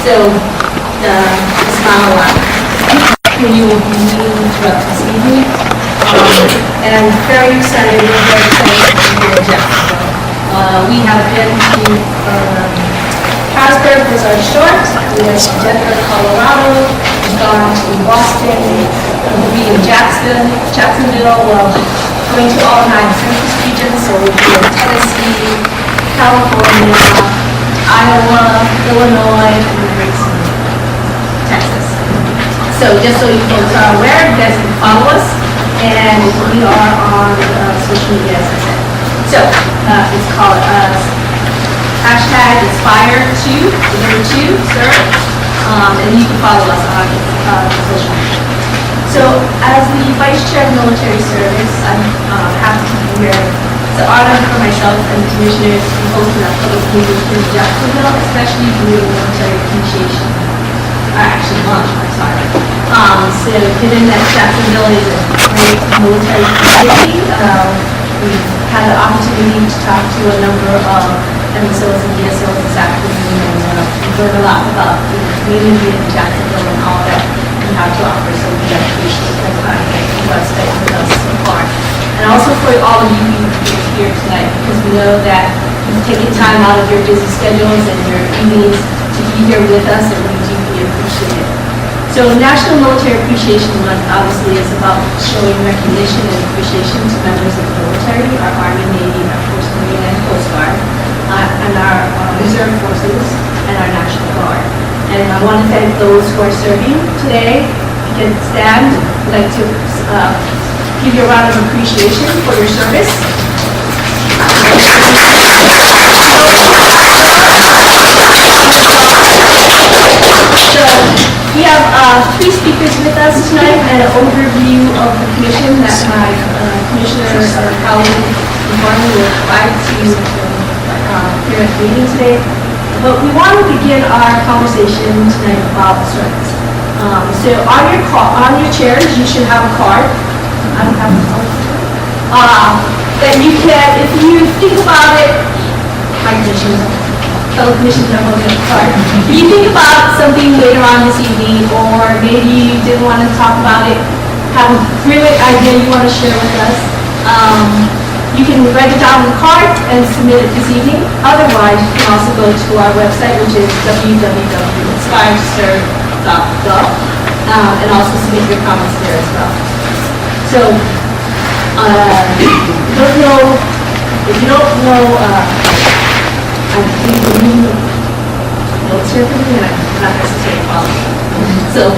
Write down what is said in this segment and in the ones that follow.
So, it's not a lot. You will be meeting throughout this evening. And I'm very excited, we're very excited to be here in Jacksonville. We have been to Harrisburg was our start. We went to Denver, Colorado. We've gone to Boston. We'll be in Jacksonville. Well, going to all 9 census regions. So we'll be in Tennessee, California, Iowa, Illinois, and Texas. So just so you folks are aware, you guys can follow us. And we are on social media, as I said. So it's called #Aspire2, the number 2, sir. And you can follow us on social media. So as the Vice Chair of Military Service, I'm happy to be here. It's an honor for myself and the commissioners to be hosting a public meeting in Jacksonville, especially during military appreciation. Actually, lunch, I'm sorry. So given that Jacksonville is a great military community, we've had the opportunity to talk to a number of MSOs and DSOs this afternoon, and we've learned a lot about the community in Jacksonville and all that we have to offer. So we appreciate everybody that was with us so far. And also for all of you here tonight, because we know that you've taken time out of your busy schedules and your evenings to be here with us, and we deeply appreciate it. So National Military Appreciation Month obviously is about showing recognition and appreciation to members of the military, our Army, Navy, Air Force, Marine, and Coast Guard, and our Reserve Forces, and our National Guard. And I want to thank those who are serving today. You can stand. I'd like to give you a round of appreciation for your service. We have 3 speakers with us tonight and an overview of the commission that my commissioner colleague Barney will provide to you here at the meeting today. But we want to begin our conversation tonight about service. So on your chairs, you should have a card. I don't have a card. That you can, if you think about it, my fellow commissioners are holding a card. If you think about something later on this evening, or maybe you didn't want to talk about it, have a brilliant idea you want to share with us, you can write it down on the card and submit it this evening. Otherwise, you can also go to our website, which is www.inspireserve.gov, and also submit your comments there as well. So, if you don't know, I'm new notes here for me, and I'm not necessarily following. So,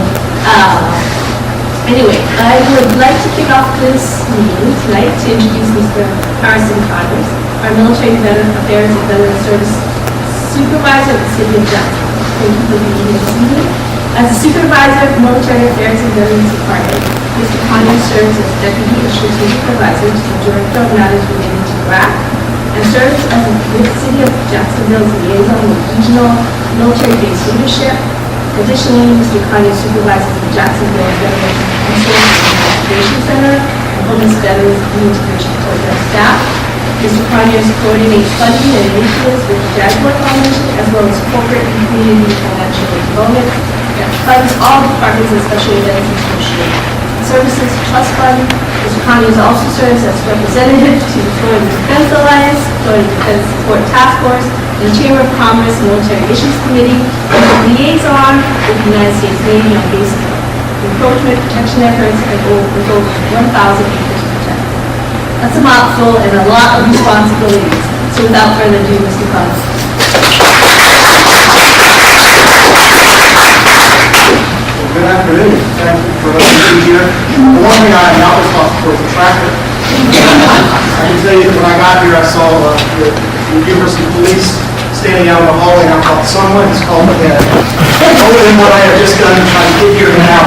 anyway, I would like to kick off this meeting tonight to introduce Mr. Harrison Connors, our Military Veteran Affairs and Veteran Service Supervisor of the City of Jacksonville. Thank you for being here this evening. As a Supervisor of Military Affairs and Veterans Department, Mr. Connors serves as Deputy Strategic Advisor to the Director of Matters related to Iraq, and serves as the City of Jacksonville's liaison with regional military base leadership. Additionally, Mr. Connors supervises the Jacksonville Veterans Resource and Education Center and Homeless Veterans Integration Program staff. Mr. Connors coordinates funding and initiatives with the Jaguar Foundation, as well as corporate and community financial development that funds all departments and special events associated Services Trust Fund. Mr. Connors also serves as representative to the Florida Defense Alliance, Florida Defense Support Task Force, and the Chamber of Commerce Military Issues Committee, and the liaison with the United States Navy on base encroachment protection efforts and with over 1,000 acres protected. That's a mouthful and a lot of responsibilities. So without further ado, Mr. Connors. Good afternoon. Thank you for being here. The one thing I am not responsible for is the tractor. I can tell you that when I got here, I saw the University Police standing out in the hallway, and I thought someone has called ahead. Other than what I have just done trying to get here now.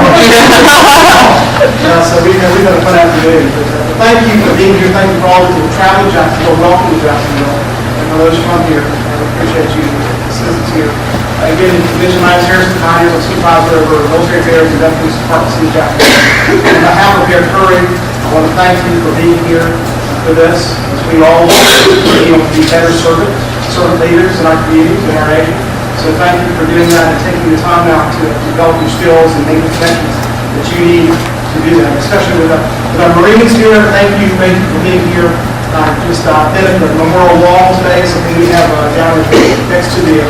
So we've had a fun afternoon. But thank you for being here. Thank you for all of you who traveled to Jacksonville. Welcome to Jacksonville. And for those from here, I appreciate you assistance here. Again, Commissioner Myers Harrison Connors, I'm Supervisor over Military Affairs and Veterans Department, City of Jacksonville. On behalf of Mayor Curry, I want to thank you for being here for this, as we all be better servant leaders in our communities and our nation. So thank you for doing that and taking the time out to develop your skills and make the connections that you need to do that, especially with our Marines here. Thank you for being here. Just been at the Memorial Wall today, something we have down next to the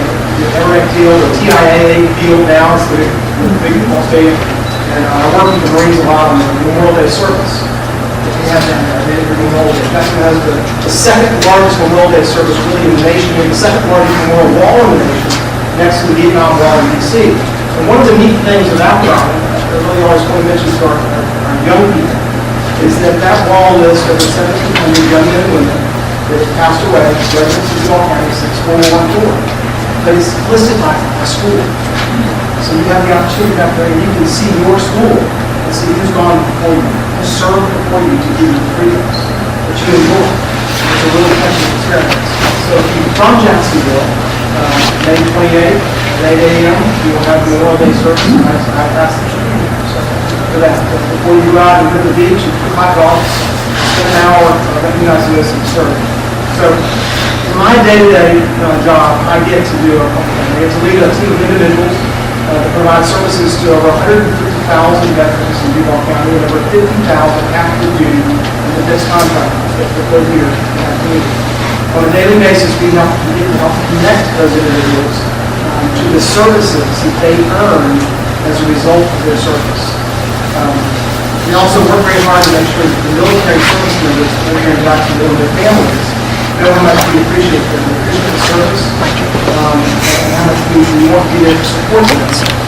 Airway Field, the TIA field now. It's the big football stadium. And I work with the Marines a lot on the Memorial Day service. We have down there, Memorial Day. Jacksonville has the second largest Memorial Day service really in the nation, and the second largest Memorial Wall in the nation, next to the Vietnam Wall in D.C. And one of the neat things about that, I really always want to mention to our young people, is that that wall lists over 1,700 young men and women that have passed away, residents of all counties since World War II. But it's listed by school. So you have the opportunity out there, and you can see your school and see who's gone before you, who's served before you to give you the freedoms that you enjoy. It's a really touching experience. So if you're from Jacksonville, May 28th at 8 a.m., you will have the Memorial Day service. I ask that you be here. So for that, before you go out and go to the beach and pick my dogs, spend an hour recognizing this and serving. So in my day-to-day job, I get to do a couple things. I get to lead a team of individuals that provide services to over 150,000 veterans in Duval County and over 50,000 active duty and defense contractors that live here in our community. On a daily basis, we help connect those individuals to the services that they earn as a result of their service. We also work very hard to make sure that the military service members here in Jacksonville and their families know how much we appreciate them. We appreciate the service and how much we want to be there to support them.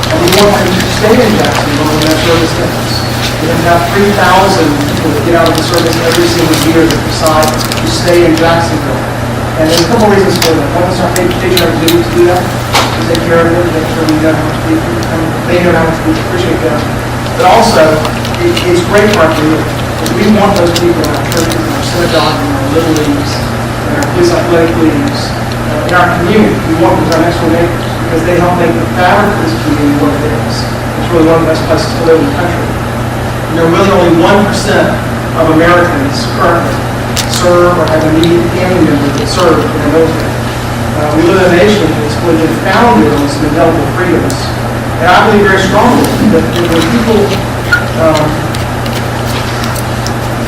And we want them to stay in Jacksonville when their service ends. We have about 3,000 people that get out of the service every single year that decide to stay in Jacksonville. And there's a couple reasons for that. One is our patriotic duty to do that, to take care of them, make sure we know how much they know how much we appreciate them. But also, it's great for our community. We want those people in our churches, in our synagogues, in our little leagues, in our police athletic leagues, in our community. We want them as our next door neighbors because they help make the fabric of this community what it is. It's really one of the best places to live in the country. And there are really only 1% of Americans currently serve or have immediate family members that serve in the military. We live in a nation that's been founded on some indelible freedoms. And I believe very strongly that when people,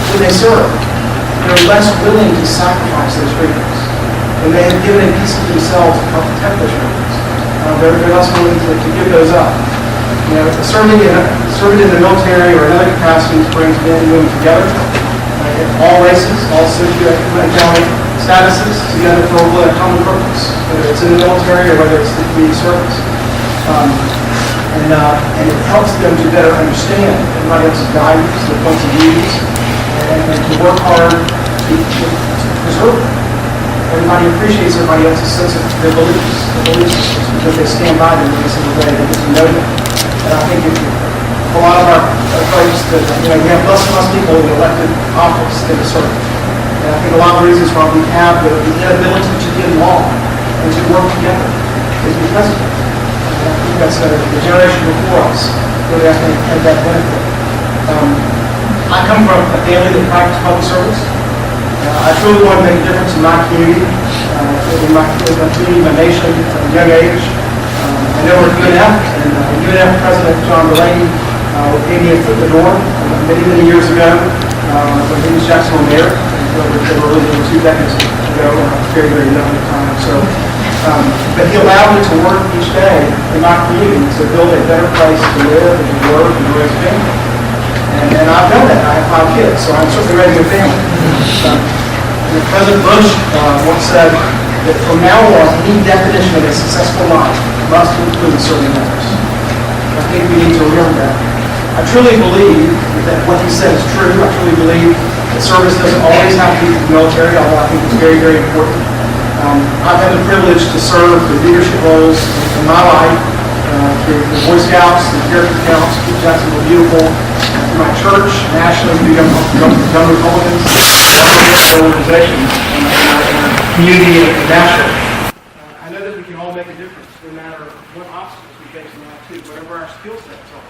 when they serve, they're less willing to sacrifice those freedoms. When they have given a piece of themselves to help protect those freedoms, they're less willing to give those up. You know, serving in the military or in other capacities brings men and women together, all races, all socioeconomic statuses, together for a common purpose, whether it's in the military or whether it's the community service. And it helps them to better understand everybody else's values, their points of views, and to work hard to preserve them. Everybody appreciates everybody else's sense of their beliefs systems because they stand by them every single day. They get to know them. And I think a lot of our folks that, we have less and less people in elected office than to serve. And I think a lot of the reasons why we have the inability to get along and to work together is because of that. I think that's the generation before us really, I think, had that benefit. I come from a family that practiced public service. I truly want to make a difference in my community, in my community, my nation, at a young age. I know we're at UNF, and UNF President John Delaney gave me a foot in the door many, many years ago when he was Jacksonville mayor. They were really 2 decades ago, very, very young at the time. So, but he allowed me to work each day in my community to build a better place to live and to work and to raise a family. And I've done that. I have 5 kids, so I'm certainly raising a family. President Bush once said that from now on, any definition of a successful life must include serving others. I think we need to remember that. I truly believe that what he said is true. I truly believe that service doesn't always have to be the military, although I think it's very, very important. I've had the privilege to serve the leadership roles in my life through the Boy Scouts, the Character Counts, Keep Jacksonville Beautiful, through my church, nationally, through Young Republicans, organizations, and our community and nationally. I know that we can all make a difference no matter what obstacles we face in life, too. Whatever our skill sets are,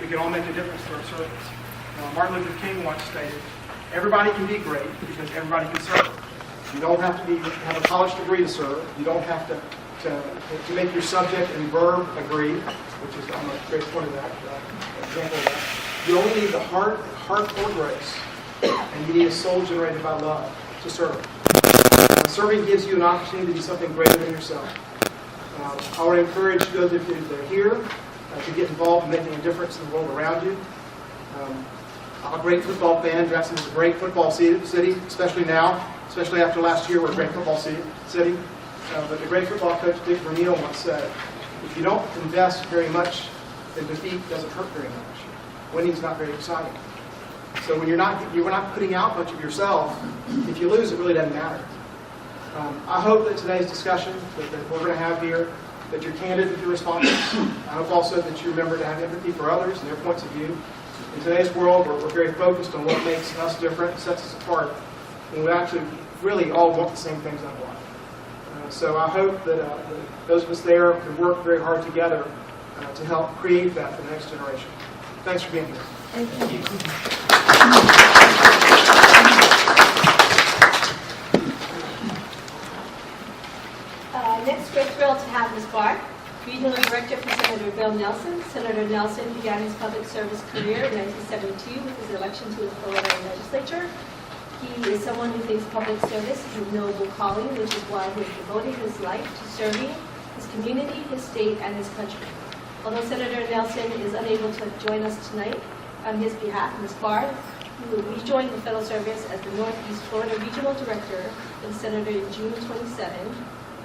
we can all make a difference through our service. Martin Luther King once stated, everybody can be great because everybody can serve. You don't have to have a college degree to serve. You don't have to to make your subject and verb agree, which is, I'm a great point of that, example of that. You only need the heart for grace, and you need a soul generated by love to serve. Serving gives you an opportunity to be something greater than yourself. I would encourage those of you that are here to get involved in making a difference in the world around you. I'm a great football fan. Jacksonville is a great football city, especially now, especially after last year. We're a great football city. But the great football coach Dick Vermeil once said, if you don't invest very much, then defeat doesn't hurt very much. Winning's not very exciting. So when you're not putting out much of yourself, if you lose, it really doesn't matter. I hope that today's discussion that we're going to have here, that you're candid with your responses. I hope also that you remember to have empathy for others and their points of view. In today's world, we're very focused on what makes us different, sets us apart, and we actually really all want the same things out of life. So I hope that those of us there can work very hard together to help create that for the next generation. Thanks for being here. Thank you. Next, we're thrilled to have Ms. Barr, Regional Director for Senator Bill Nelson. Senator Nelson began his public service career in 1972 with his election to the Florida legislature. He is someone who thinks public service is a noble calling, which is why he has devoted his life to serving his community, his state, and his country. Although Senator Nelson is unable to join us tonight, on his behalf, Ms. Barr, who rejoined the federal service as the Northeast Florida Regional Director and Senator in June 27,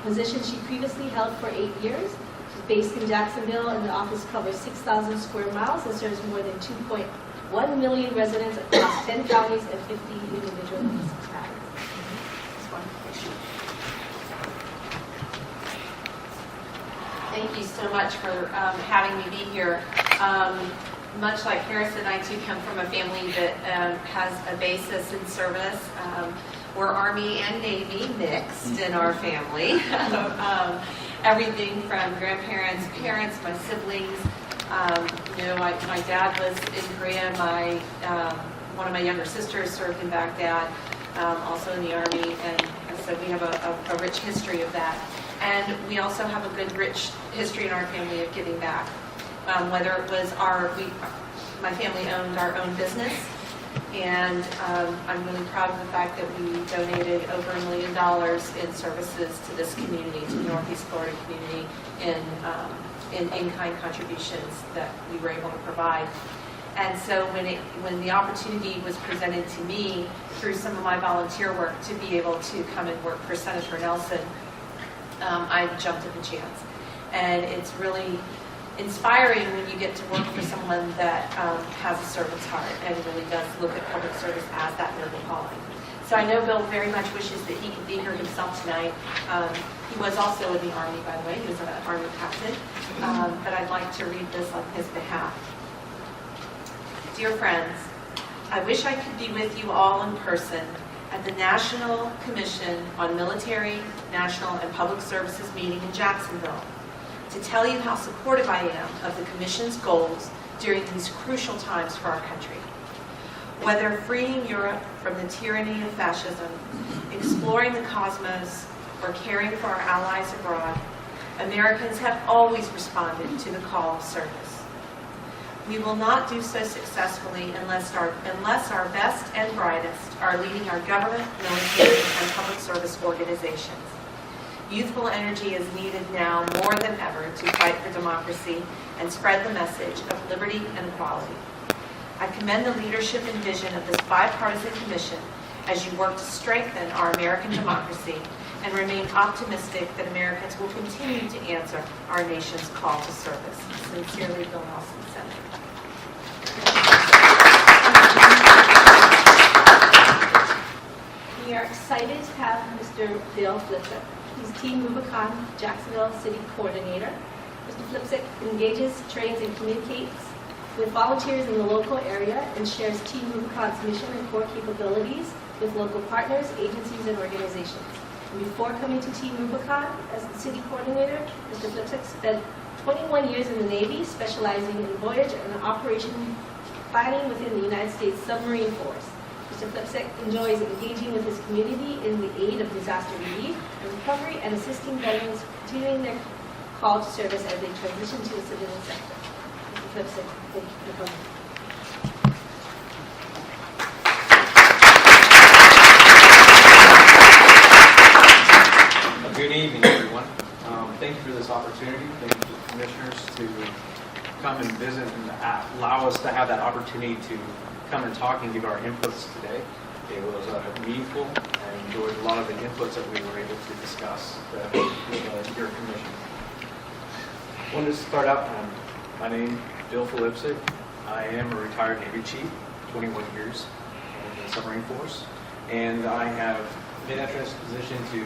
position she previously held for 8 years. She's based in Jacksonville, and the office covers 6,000 square miles and serves more than 2.1 million residents across 10 counties and 50 individual municipalities. Thank you so much for having me be here. Much like Harrison, I too come from a family that has a basis in service. We're Army and Navy mixed in our family. Everything from grandparents, parents, my siblings. My dad was in Korea. One of my younger sisters served in Baghdad, also in the Army, and so we have a rich history of that. And we also have a good, rich history in our family of giving back. Whether it was my family owned our own business, and I'm really proud of the fact that we donated over $1 million in services to this community, to the Northeast Florida community, in in-kind contributions that we were able to provide. And so when the opportunity was presented to me through some of my volunteer work to be able to come and work for Senator Nelson, I jumped at the chance. And it's really inspiring when you get to work for someone that has a servant's heart and really does look at public service as that noble calling. So I know Bill very much wishes that he could be here himself tonight. He was also in the Army, by the way. He was an Army captain. But I'd like to read this on his behalf. Dear friends, I wish I could be with you all in person at the National Commission on Military, National, and Public Services meeting in Jacksonville to tell you how supportive I am of the Commission's goals during these crucial times for our country. Whether freeing Europe from the tyranny of fascism, exploring the cosmos, or caring for our allies abroad, Americans have always responded to the call of service. We will not do so successfully unless our best and brightest are leading our government, military, and public service organizations. Youthful energy is needed now more than ever to fight for democracy and spread the message of liberty and equality. I commend the leadership and vision of this bipartisan commission as you work to strengthen our American democracy and remain optimistic that Americans will continue to answer our nation's call to service. Sincerely, Bill Nelson, Senator. We are excited to have Mr. Bill Flipsick. He's Team Rubicon Jacksonville City Coordinator. Mr. Flipsick engages, trains, and communicates with volunteers in the local area and shares Team Rubicon's mission and core capabilities with local partners, agencies, and organizations. And before coming to Team Rubicon as the city coordinator, Mr. Flipsick spent 21 years in the Navy, specializing in voyage and operation planning within the United States Submarine Force. Mr. Flipsick enjoys engaging with his community in the aid of disaster relief and recovery and assisting veterans continuing their call to service as they transition to the civilian sector. Mr. Flipsick, thank you for coming. Good evening, everyone. Thank you for this opportunity. Thank you to the commissioners to come and visit and allow us to have that opportunity to come and talk and give our inputs today. It was meaningful. I enjoyed a lot of the inputs that we were able to discuss with your commission. I wanted to start out, my name is Bill Philipsic. I am a retired Navy chief, 21 years in the submarine force, and I have been at this position to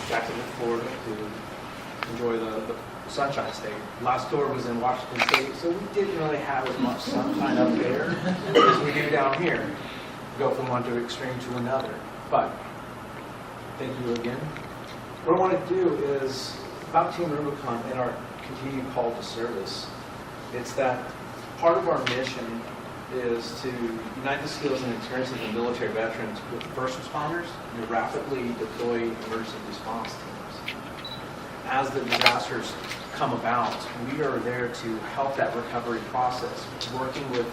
Jacksonville, Florida, to enjoy the Sunshine State. Last tour was in Washington State, so we didn't really have as much sunshine up there as we do down here. Go from one extreme to another. But thank you again. What I want to do is about Team Rubicon and our continued call to service. It's that part of our mission is to unite the skills and experience of the military veterans with first responders and rapidly deploy emergency response teams. As the disasters come about, we are there to help that recovery process, working with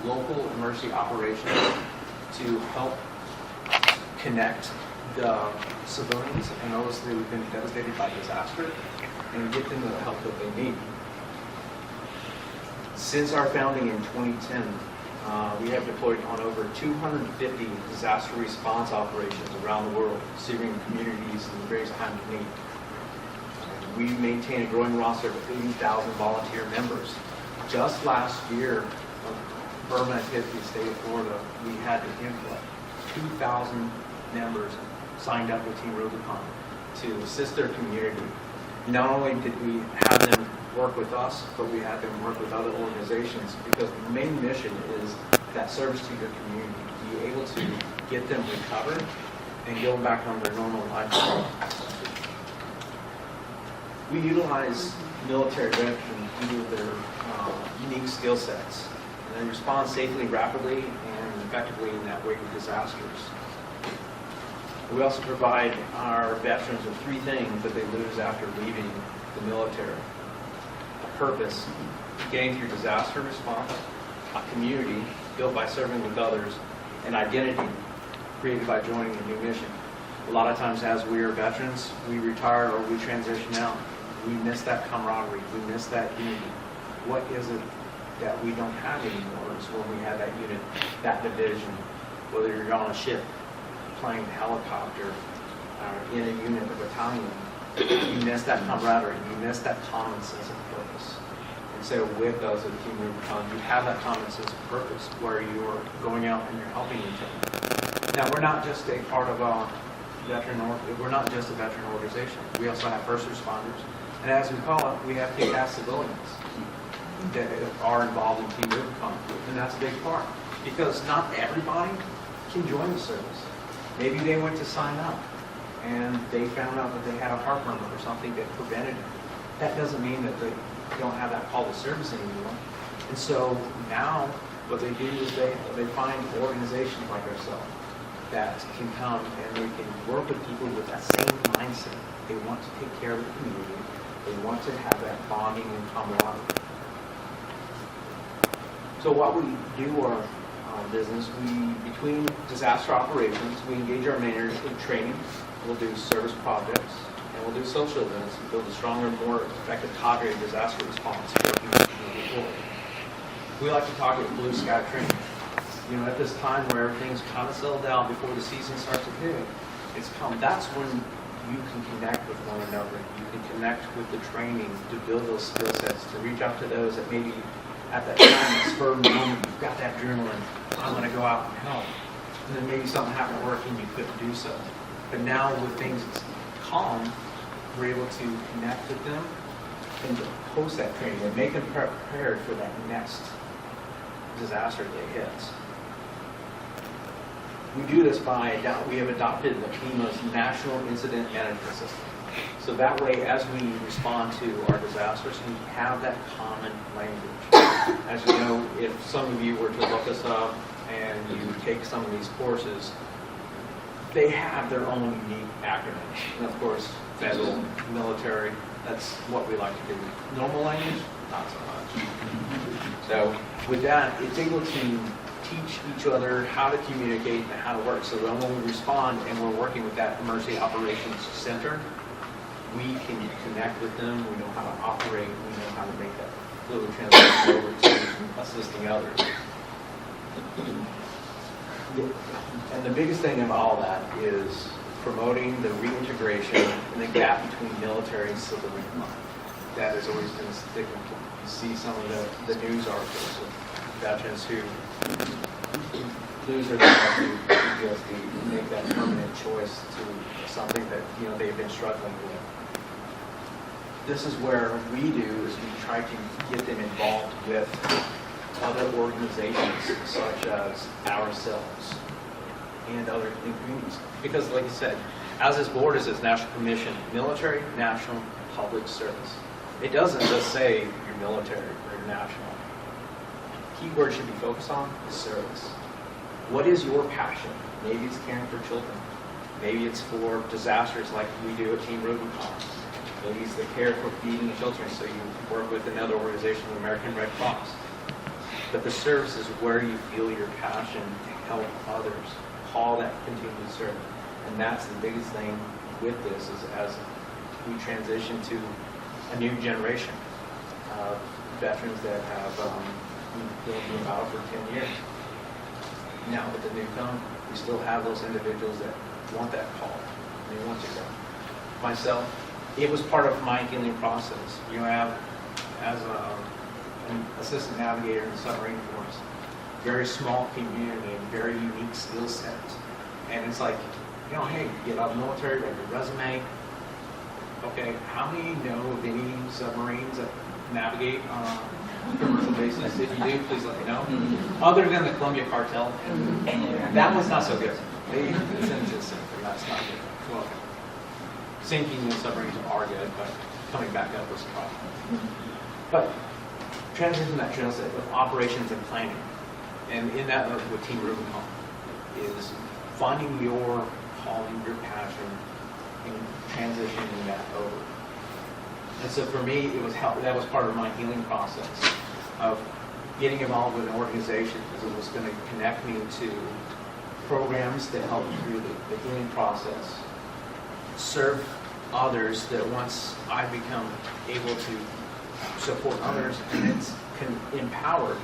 local emergency operations to help connect the civilians and those who have been devastated by disaster and get them the help that they need. Since our founding in 2010, we have deployed on over 250 disaster response operations around the world, serving communities in various times of need. We maintain a growing roster of 80,000 volunteer members. Just last year, when Burma hit the state of Florida, we had to input 2,000 members signed up with Team Rubicon to assist their community. Not only did we have them work with us, but we had them work with other organizations, because the main mission is that service to your community, to be able to get them recovered and go back on their normal lifestyle. We utilize military veterans due to their unique skill sets, and they respond safely, rapidly, and effectively in that wake of disasters. We also provide our veterans with 3 things that they lose after leaving the military: a purpose, getting through disaster response; a community built by serving with others; and identity, created by joining a new mission. A lot of times as we are veterans, we retire or we transition out. We miss that camaraderie, we miss that unity. What is it that we don't have anymore? It's when we have that unit, that division, whether you're on a ship, plane, helicopter, in a unit, a battalion, you miss that camaraderie, you miss that common sense of purpose. And so with us at Team Rubicon, you have that common sense of purpose where you're going out and you're helping each other. Now, we're not just a part of a we're not just a veteran organization. We also have first responders. And as we call it, we have kick-ass civilians that are involved in Team Rubicon. And that's a big part, because not everybody can join the service. Maybe they went to sign up and they found out that they had a heart murmur or something that prevented it. That doesn't mean that they don't have that call to service anymore. And so now what they do is they find organizations like ourselves that can come and they can work with people with that same mindset. They want to take care of the community. They want to have that bonding and camaraderie. So what we do our business, between disaster operations, we engage our managers in training. We'll do service projects, and we'll do social events to build a stronger, more effective cadre of disaster response working moving forward. We like to talk about blue sky training. You know, at this time where everything's kind of settled down before the season starts to hit, that's when you can connect with one another. You can connect with the training to build those skill sets, to reach out to those that maybe at that time, that spur of the moment, you've got that adrenaline, I'm going to go out and help. And then maybe something happened at work and you couldn't do so. But now with things calm, we're able to connect with them and to host that training and make them prepared for that next disaster that hits. We do this by, we have adopted the FEMA's National Incident Management System. So that way, as we respond to our disasters, we have that common language. As you know, if some of you were to look us up and you take some of these courses, they have their own unique acronyms. And of course, federal, military, that's what we like to do. Normal language, not so much. So with that, it's able to teach each other how to communicate and how to work. So then when we respond and we're working with that emergency operations center, we can connect with them, we know how to operate, we know how to make that fluid transition over to assisting others. And the biggest thing of all that is promoting the reintegration and the gap between military and civilian life. That has always been a stigma. You see some of the news articles of veterans who lose their job to PTSD and make that permanent choice to something that they've been struggling with. This is where we do is we try to get them involved with other organizations such as ourselves and other communities. Because like I said, as this board is its national commission, military, national, public service. It doesn't just say you're military or you're national. Key word should be focused on is service. What is your passion? Maybe it's caring for children. Maybe it's for disasters like we do at Team Rubicon. Maybe it's the care for feeding and sheltering, so you work with another organization, the American Red Cross. But the service is where you feel your passion to help others. Call that continued service. And that's the biggest thing with this is as we transition to a new generation of veterans that have been in battle for 10 years. Now with the new cone, we still have those individuals that want that call. They want to go. Myself, it was part of my healing process. You have, as an assistant navigator in the submarine force, very small community, very unique skill sets. And it's like, hey, you get out of the military, write your resume. Okay, how many know of any submarines that navigate on a commercial basis? If you do, please let me know. Other than the Columbia Cartel, that one's not so good. It's inconsistent, and that's not good. Well, sinking in submarines are good, but coming back up was a problem. But transition that trail set with operations and planning, and in that with Team Rubicon, is finding your calling, your passion, and transitioning that over. And so for me, it was that was part of my healing process of getting involved with an organization because it was going to connect me to programs that help through the healing process, serve others that once I become able to support others, and it's empowered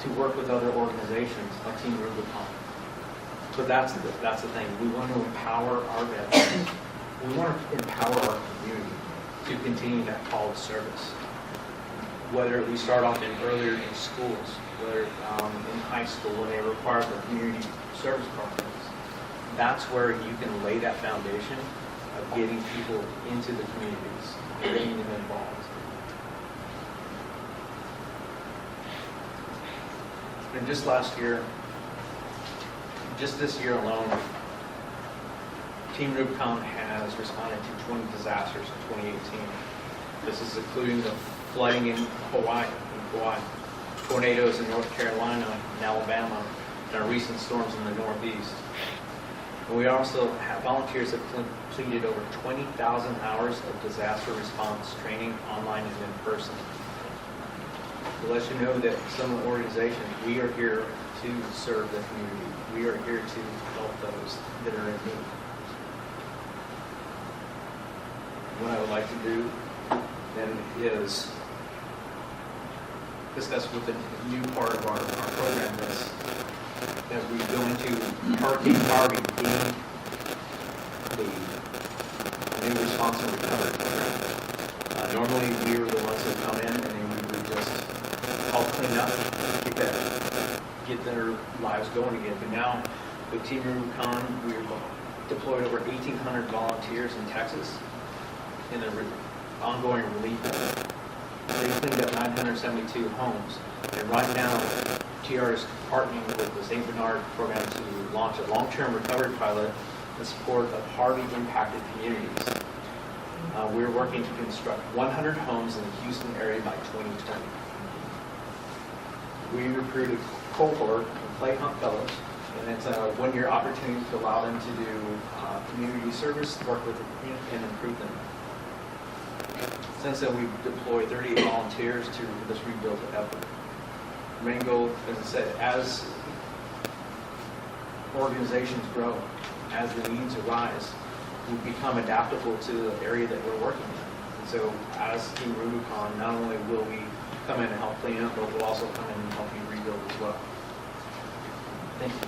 to work with other organizations like Team Rubicon. So that's the thing. We want to empower our veterans. We want to empower our community to continue that call to service. Whether we start off earlier in schools, whether in high school when they require the community service programs. That's where you can lay that foundation of getting people into the communities, getting them involved. And just last year, just this year alone, Team Rubicon has responded to 20 disasters in 2018. This is including the flooding in Hawaii, tornadoes in North Carolina and Alabama, and our recent storms in the Northeast. And we also have volunteers that have completed over 20,000 hours of disaster response training online and in person. To let you know that some of the organizations, we are here to serve the community. We are here to help those that are in need. What I would like to do then is discuss with the new part of our program is as we go into Hurricane Harvey being the new response and recovery program. Normally we were the ones that come in and then we would just help clean up, get their lives going again. But now with Team Rubicon, we're deployed over 1,800 volunteers in Texas in the ongoing relief effort. They cleaned up 972 homes. And right now, TR is partnering with the St. Bernard program to launch a long-term recovery pilot in support of Harvey-impacted communities. We're working to construct 100 homes in the Houston area by 2020. We recruited a cohort of Clay Hunt Fellows, and it's a one-year opportunity to allow them to do community service, work with the community, and improve them. Since then, we've deployed 38 volunteers to this rebuild effort. The main goal, as I said, as organizations grow, as the needs arise, we become adaptable to the area that we're working in. And so as Team Rubicon, not only will we come in and help clean up, but we'll also come in and help you rebuild as well. Thank you.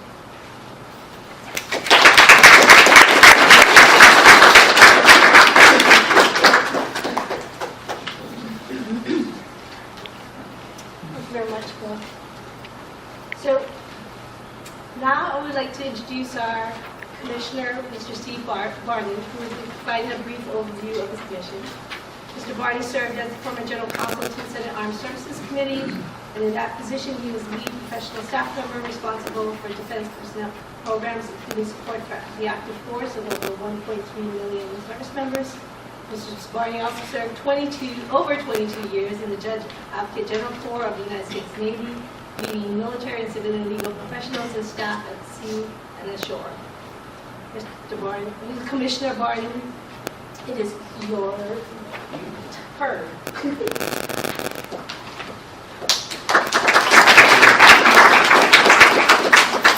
Thank you very much, Bill. So now I would like to introduce our Commissioner, Mr. Steve Barney, who will be providing a brief overview of his commission. Mr. Barney served as the former General Counsel to the Senate Armed Services Committee, and in that position he was lead professional staff member responsible for defense personnel programs, including support for the active force of over 1.3 million service members. Mr. Barney also served over 22 years in the Judge Advocate General Corps of the United States Navy, leading military and civilian legal professionals and staff at sea and ashore. Mr. Barney, Commissioner Barney, it is your turn.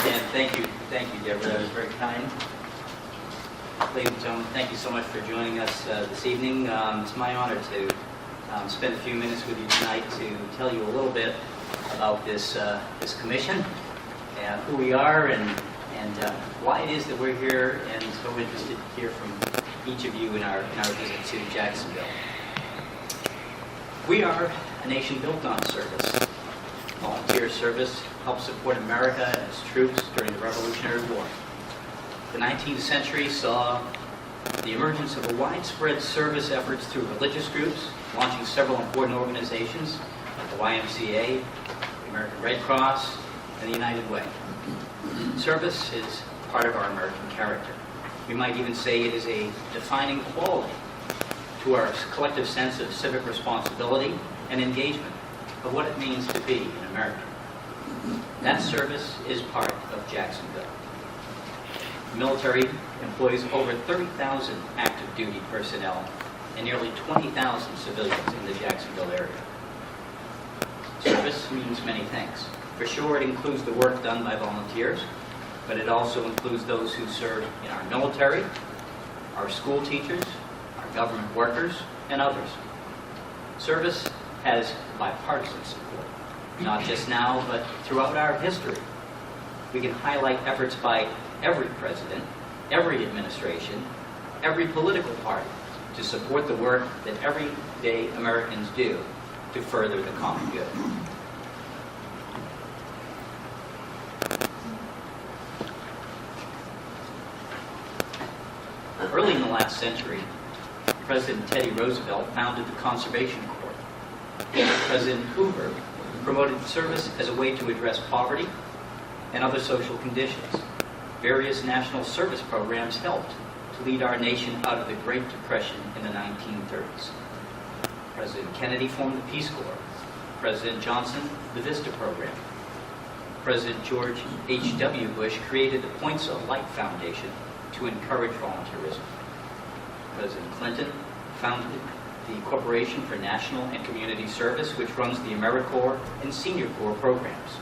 And thank you, Deborah. That was very kind. Ladies and gentlemen, thank you so much for joining us this evening. It's my honor to spend a few minutes with you tonight to tell you a little bit about this commission and who we are and why it is that we're here and so interested to hear from each of you in our visit to Jacksonville. We are a nation built on service. Volunteer service helped support America and its troops during the Revolutionary War. The 19th century saw the emergence of a widespread service efforts through religious groups, launching several important organizations like the YMCA, the American Red Cross, and the United Way. Service is part of our American character. We might even say it is a defining quality to our collective sense of civic responsibility and engagement of what it means to be an American. That service is part of Jacksonville. The military employs over 30,000 active duty personnel and nearly 20,000 civilians in the Jacksonville area. Service means many things. For sure, it includes the work done by volunteers, but it also includes those who serve in our military, our school teachers, our government workers, and others. Service has bipartisan support, not just now, but throughout our history. We can highlight efforts by every president, every administration, every political party to support the work that everyday Americans do to further the common good. Early in the last century, President Teddy Roosevelt founded the Conservation Corps. President Hoover promoted service as a way to address poverty and other social conditions. Various national service programs helped to lead our nation out of the Great Depression in the 1930s. President Kennedy formed the Peace Corps. President Johnson, the VISTA program. President George H.W. Bush created the Points of Light Foundation to encourage volunteerism. President Clinton founded the Corporation for National and Community Service, which runs the AmeriCorps and Senior Corps programs.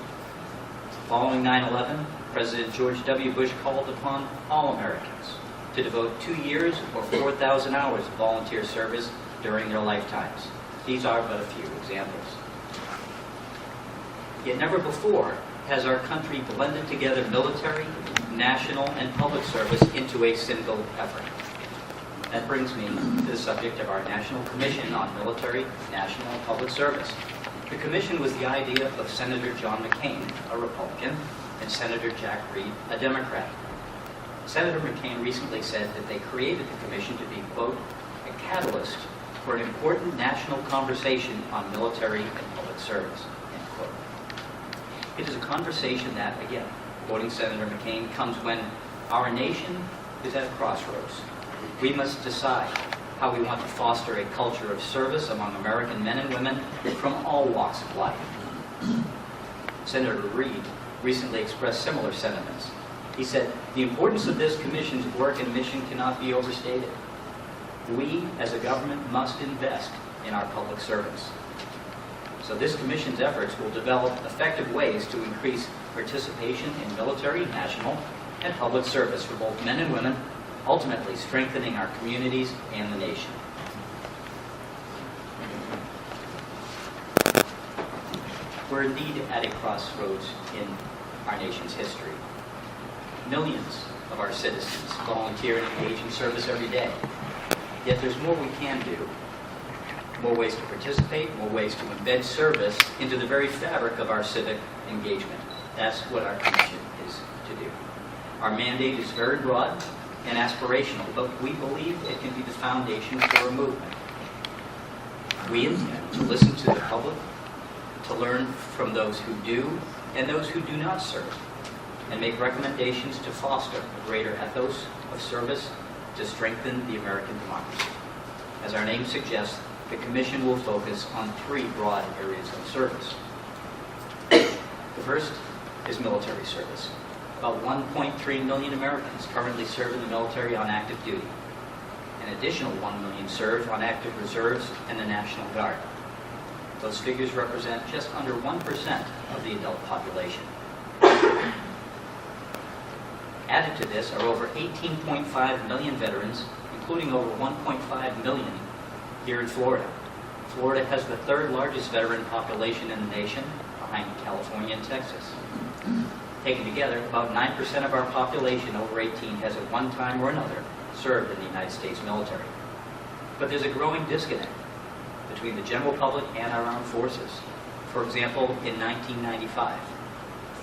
Following 9/11, President George W. Bush called upon all Americans to devote 2 years or 4,000 hours of volunteer service during their lifetimes. These are but a few examples. Yet never before has our country blended together military, national, and public service into a single effort. That brings me to the subject of our National Commission on Military, National, and Public Service. The commission was the idea of Senator John McCain, a Republican, and Senator Jack Reed, a Democrat. Senator McCain recently said that they created the commission to be, quote, a catalyst for an important national conversation on military and public service, end quote. It is a conversation that, again, quoting Senator McCain, comes when our nation is at a crossroads. We must decide how we want to foster a culture of service among American men and women from all walks of life. Senator Reid recently expressed similar sentiments. He said, "The importance of this commission's work and mission cannot be overstated. We, as a government, must invest in our public servants." So this commission's efforts will develop effective ways to increase participation in military, national, and public service for both men and women, ultimately strengthening our communities and the nation. We're indeed at a crossroads in our nation's history. Millions of our citizens volunteer and engage in service every day. Yet there's more we can do. More ways to participate, more ways to embed service into the very fabric of our civic engagement. That's what our commission is to do. Our mandate is very broad and aspirational, but we believe it can be the foundation for a movement. We intend to listen to the public, to learn from those who do and those who do not serve, and make recommendations to foster a greater ethos of service to strengthen the American democracy. As our name suggests, the Commission will focus on three broad areas of service. The first is military service. About 1.3 million Americans currently serve in the military on active duty. An additional 1 million serve on active reserves and the National Guard. Those figures represent just under 1% of the adult population. Added to this are over 18.5 million veterans, including over 1.5 million here in Florida. Florida has the third largest veteran population in the nation, behind California and Texas. Taken together, about 9% of our population over 18 has at one time or another served in the United States military. But there's a growing disconnect between the general public and our armed forces. For example, in 1995,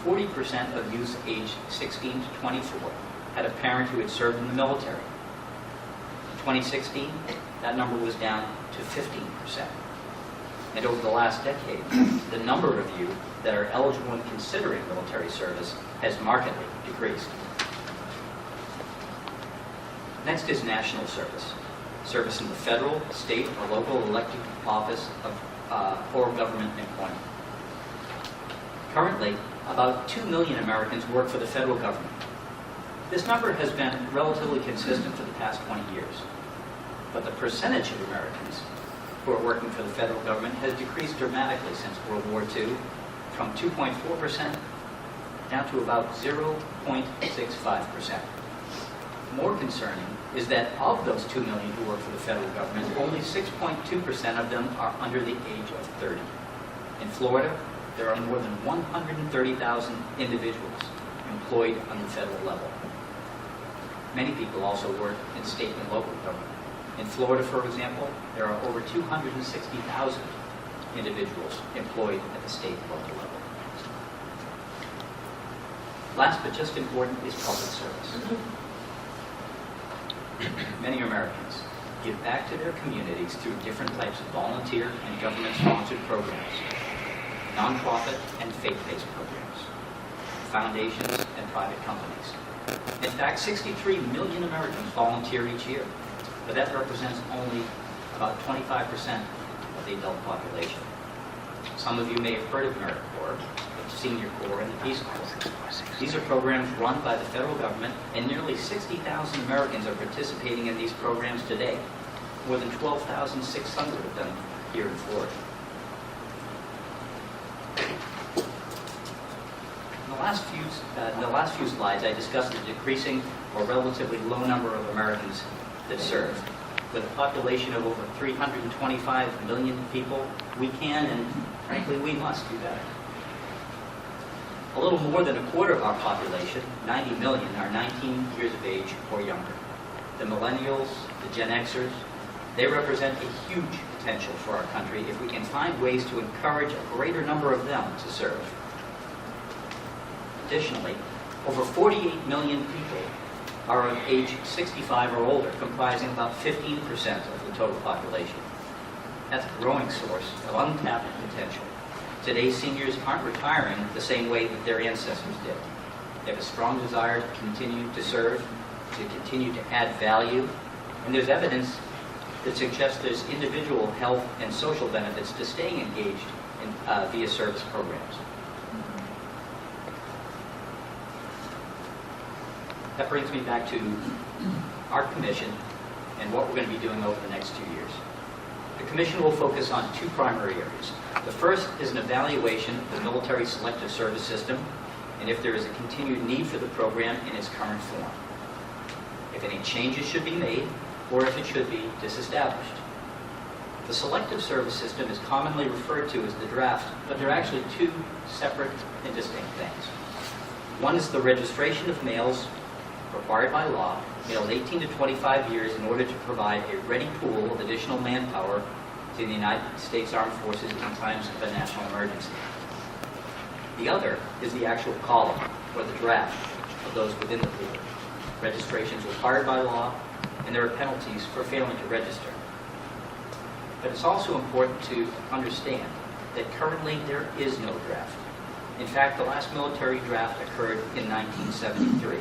40% of youth aged 16 to 24 had a parent who had served in the military. In 2016, that number was down to 15%. And over the last decade, the number of youth that are eligible and considering military service has markedly decreased. Next is national service. Service in the federal, state, or local elected office or government employment. Currently, about 2 million Americans work for the federal government. This number has been relatively consistent for the past 20 years. But the percentage of Americans who are working for the federal government has decreased dramatically since World War II, from 2.4% down to about 0.65%. More concerning is that of those 2 million who work for the federal government, only 6.2% of them are under the age of 30. In Florida, there are more than 130,000 individuals employed on the federal level. Many people also work in state and local government. In Florida, for example, there are over 260,000 individuals employed at the state and local level. Last but just important is public service. Many Americans give back to their communities through different types of volunteer and government-sponsored programs, nonprofit and faith-based programs, foundations and private companies. In fact, 63 million Americans volunteer each year, but that represents only about 25% of the adult population. Some of you may have heard of AmeriCorps, the Senior Corps, and the Peace Corps. These are programs run by the federal government, and nearly 60,000 Americans are participating in these programs today, more than 12,600 of them here in Florida. In the last few slides, I discussed the decreasing or relatively low number of Americans that serve. With a population of over 325 million people, we can and frankly we must do better. A little more than a quarter of our population, 90 million, are 19 years of age or younger. The millennials, the Gen Xers, they represent a huge potential for our country if we can find ways to encourage a greater number of them to serve. Additionally, over 48 million people are of age 65 or older, comprising about 15% of the total population. That's a growing source of untapped potential. Today's seniors aren't retiring the same way that their ancestors did. They have a strong desire to continue to serve, to continue to add value, and there's evidence that suggests there's individual health and social benefits to staying engaged in, via service programs. That brings me back to our commission and what we're going to be doing over the next 2 years. The commission will focus on two primary areas. The first is an evaluation of the military selective service system and if there is a continued need for the program in its current form, if any changes should be made, or if it should be disestablished. The selective service system is commonly referred to as the draft, but there are actually two separate and distinct things. One is the registration of males required by law, males 18 to 25 years, in order to provide a ready pool of additional manpower to the United States Armed Forces in times of a national emergency. The other is the actual column, or the draft, of those within the pool. Registrations required by law, and there are penalties for failing to register. But it's also important to understand that currently there is no draft. In fact, the last military draft occurred in 1973.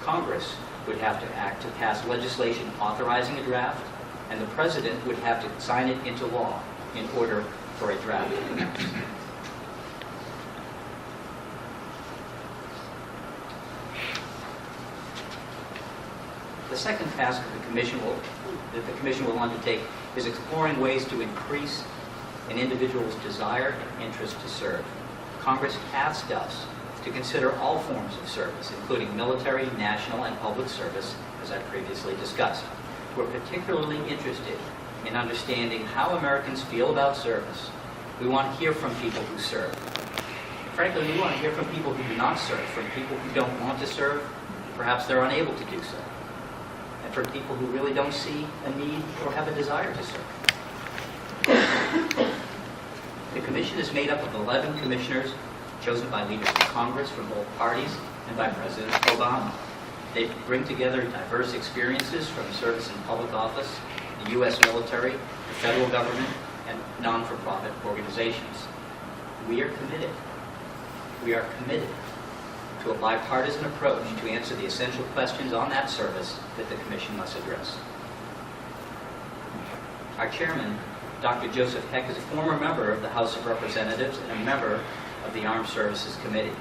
Congress would have to act to pass legislation authorizing a draft, and the President would have to sign it into law in order for a draft to commence. The second task that the commission will undertake is exploring ways to increase an individual's desire and interest to serve. Congress asked us to consider all forms of service, including military, national, and public service, as I previously discussed. We're particularly interested in understanding how Americans feel about service. We want to hear from people who serve. Frankly, we want to hear from people who do not serve, from people who don't want to serve, perhaps they're unable to do so, and for people who really don't see a need or have a desire to serve. The commission is made up of 11 commissioners chosen by leaders of Congress from both parties and by President Obama. They bring together diverse experiences from service in public office, the U.S. military, the federal government, and non-for-profit organizations. We are committed to a bipartisan approach to answer the essential questions on that service that the commission must address. Our chairman, Dr. Joseph Heck, is a former member of the House of Representatives and a member of the Armed Services Committee.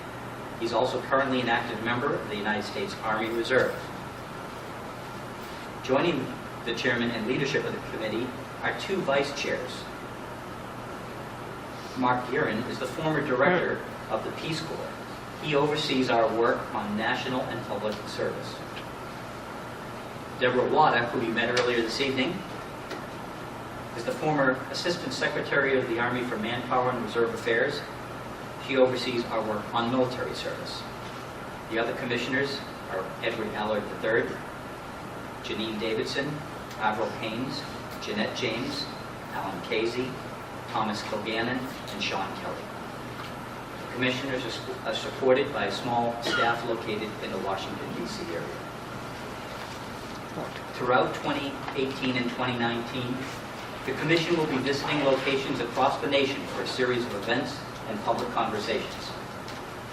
He's also currently an active member of the United States Army Reserve. Joining the chairman and leadership of the committee are two vice chairs. Mark Guerin is the former director of the Peace Corps. He oversees our work on national and public service. Deborah Wada, who we met earlier this evening, is the former Assistant Secretary of the Army for Manpower and Reserve Affairs. She oversees our work on military service. The other commissioners are Edward Allard III, Janine Davidson, Avril Haynes, Jeanette James, Alan Casey, Thomas Kilgannon, and Sean Kelly. The commissioners are supported by a small staff located in the Washington, D.C. area. Throughout 2018 and 2019, the commission will be visiting locations across the nation for a series of events and public conversations.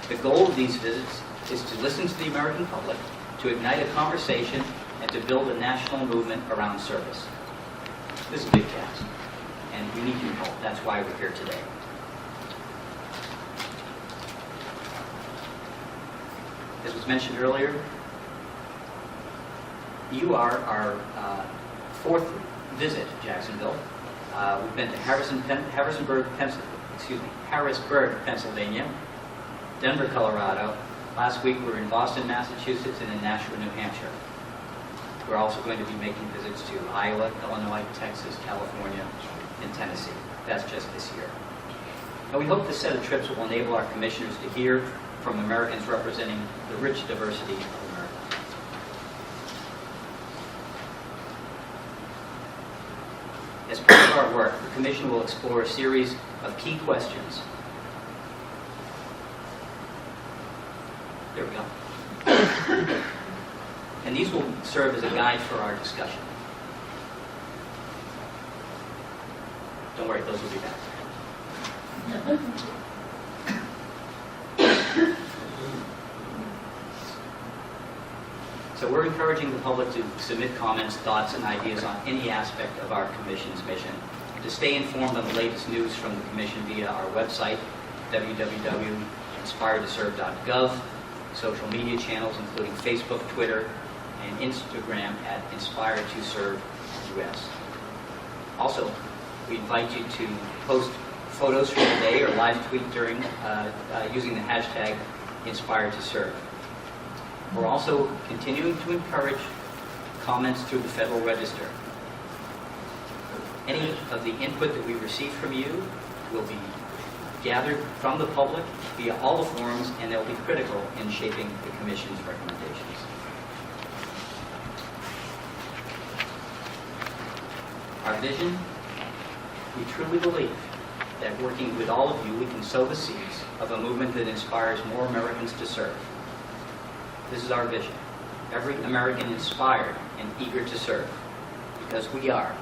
The goal of these visits is to listen to the American public, to ignite a conversation, and to build a national movement around service. This is a big task, and we need your help. That's why we're here today. As was mentioned earlier, you are our fourth visit to Jacksonville. We've been to Harrisburg, Pennsylvania, Denver, Colorado. Last week we were in Boston, Massachusetts, and in Nashua, New Hampshire. We're also going to be making visits to Iowa, Illinois, Texas, California, and Tennessee. That's just this year. And we hope this set of trips will enable our commissioners to hear from Americans representing the rich diversity of America. As part of our work, the Commission will explore a series of key questions. There we go. And these will serve as a guide for our discussion. Don't worry, those will be back. So we're encouraging the public to submit comments, thoughts, and ideas on any aspect of our Commission's mission. To stay informed on the latest news from the Commission via our website, www.inspiredtoserve.gov, social media channels including Facebook, Twitter, and Instagram at InspiredToServeUS. Also, we invite you to post photos from the day or live tweet during using the hashtag InspiredToServe. We're also continuing to encourage comments through the Federal Register. Any of the input that we receive from you will be gathered from the public via all the forums, and they'll be critical in shaping the Commission's recommendations. Our vision: we truly believe that working with all of you, we can sow the seeds of a movement that inspires more Americans to serve. This is our vision. Every American inspired and eager to serve, because we are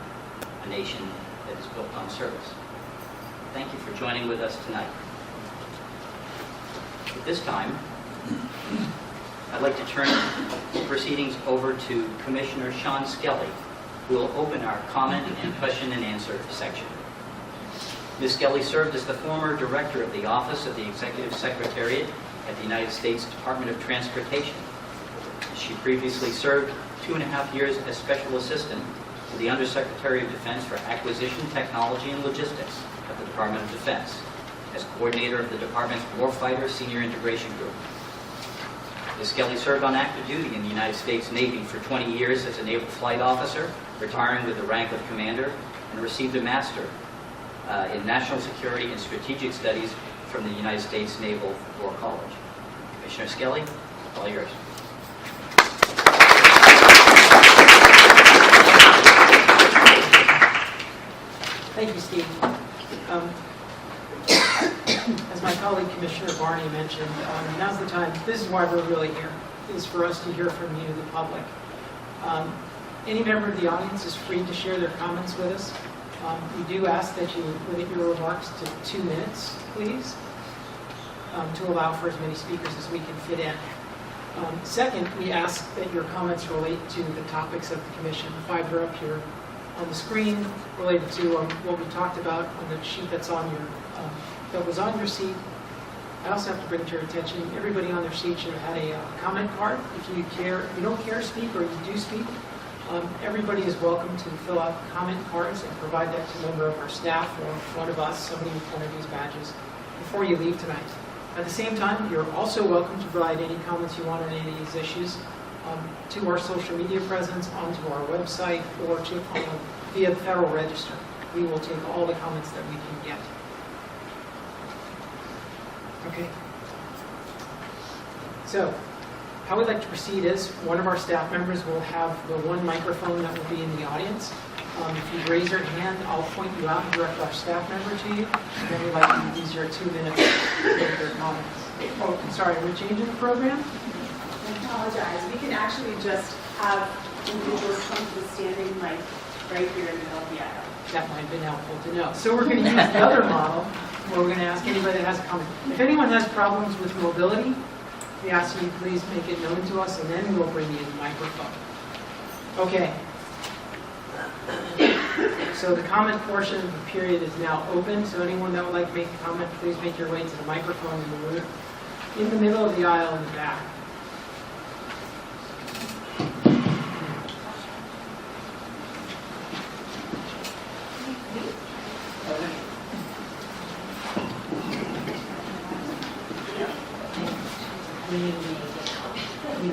a nation that is built on service. Thank you for joining with us tonight. At this time, I'd like to turn the proceedings over to Commissioner Sean Skelly, who will open our comment and question and answer section. Ms. Skelly served as the former director of the Office of the Executive Secretariat at the United States Department of Transportation. She previously served 2.5 years as Special Assistant to the Undersecretary of Defense for Acquisition, Technology, and Logistics at the Department of Defense, as coordinator of the Department's Warfighter Senior Integration Group. Ms. Skelly served on active duty in the United States Navy for 20 years as a naval flight officer, retiring with the rank of commander, and received a Master in National Security and Strategic Studies from the United States Naval War College. Commissioner Skelly, all yours. Thank you, Steve. As my colleague Commissioner Barney mentioned, now's the time. This is why we're really here, is for us to hear from you, the public. Any member of the audience is free to share their comments with us. We do ask that you limit your remarks to 2 minutes, please, to allow for as many speakers as we can fit in. Second, we ask that your comments relate to the topics of the Commission. The 5 are up here on the screen, related to what we talked about on the sheet that's on your, that was on your seat. I also have to bring to your attention, everybody on their seat should have had a comment card. If you don't care to speak, or you do speak, everybody is welcome to fill out comment cards and provide that to a member of our staff or one of us, somebody with one of these badges, before you leave tonight. At the same time, you're also welcome to provide any comments you want on any of these issues to our social media presence, onto our website, or to via the Federal Register. We will take all the comments that we can get. Okay. So, how we'd like to proceed is one of our staff members will have the one microphone that will be in the audience. If you raise your hand, I'll point you out and direct our staff member to you. And then we'd like to use your 2 minutes to make your comments. Oh, I'm sorry, we're changing the program? I apologize. We can actually just have individuals come to the standing mic right here in the middle of the aisle. That might have been helpful to know. So we're going to use the other model, where we're going to ask anybody that has a comment. If anyone has problems with mobility, we ask you please make it known to us, and then we'll bring you the microphone. Okay. So the comment portion of the period is now open. So anyone that would like to make a comment, please make your way to the microphone in the middle of the aisle in the back.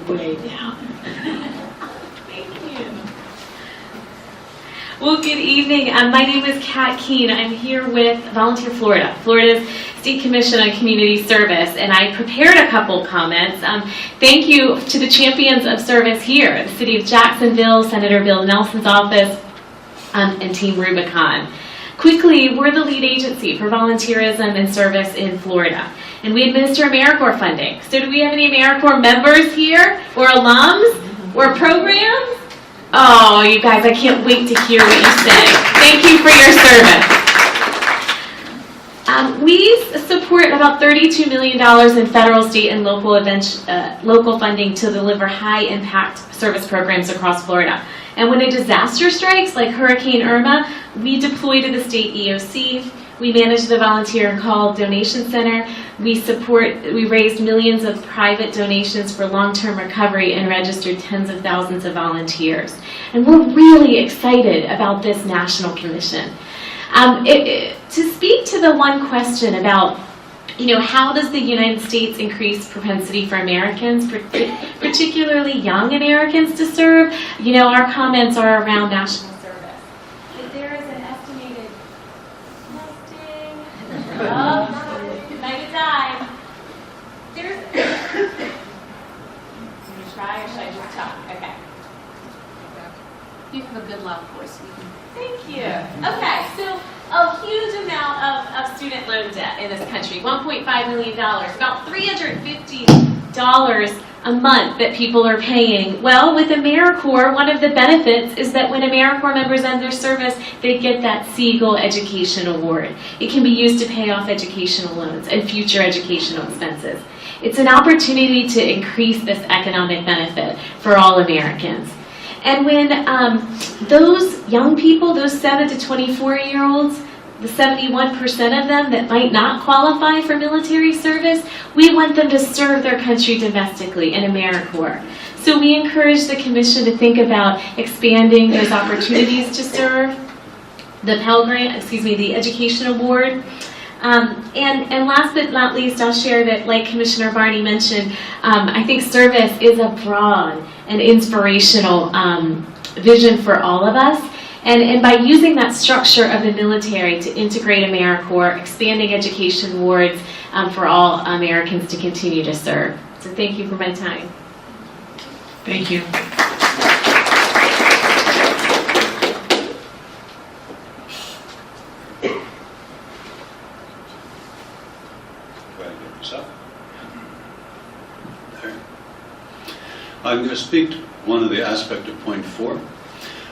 Way down. Thank you. Well, good evening. My name is Kat Keene. I'm here with Volunteer Florida, Florida's State Commission on Community Service, and I prepared a couple comments. Thank you to the champions of service here, the City of Jacksonville, Senator Bill Nelson's office, and Team Rubicon. Quickly, we're the lead agency for volunteerism and service in Florida, and we administer AmeriCorps funding. So do we have any AmeriCorps members here, or alums, or programs? Oh, you guys, I can't wait to hear what you say. Thank you for your service. We support about $32 million in federal, state, and local funding to deliver high-impact service programs across Florida. And when a disaster strikes, like Hurricane Irma, we deploy to the state EOC. We manage the volunteer call donation center. We raised millions of private donations for long-term recovery and registered tens of thousands of volunteers. And we're really excited about this national commission. To speak to the one question about, how does the United States increase propensity for Americans, particularly young Americans, to serve? Our comments are around national service. If there is an estimated testing, mega time. There's. Can you try or should I just talk? Okay. You have a good loud voice. Thank you. Okay, so a huge amount of student loan debt in this country, $1.5 million, about $350 a month that people are paying. Well, with AmeriCorps, one of the benefits is that when AmeriCorps members end their service, they get that Siegel Education Award. It can be used to pay off educational loans and future educational expenses. It's an opportunity to increase this economic benefit for all Americans. And when those young people, those 7 to 24-year-olds, the 71% of them that might not qualify for military service, we want them to serve their country domestically in AmeriCorps. So we encourage the Commission to think about expanding those opportunities to serve, the Pell Grant, the Education Award. And last but not least, I'll share that, like Commissioner Barney mentioned, I think service is a broad and inspirational vision for all of us. And by using that structure of the military to integrate AmeriCorps, expanding education awards for all Americans to continue to serve. So thank you for my time. Thank you. I'm going to speak to one of the aspects of point 4.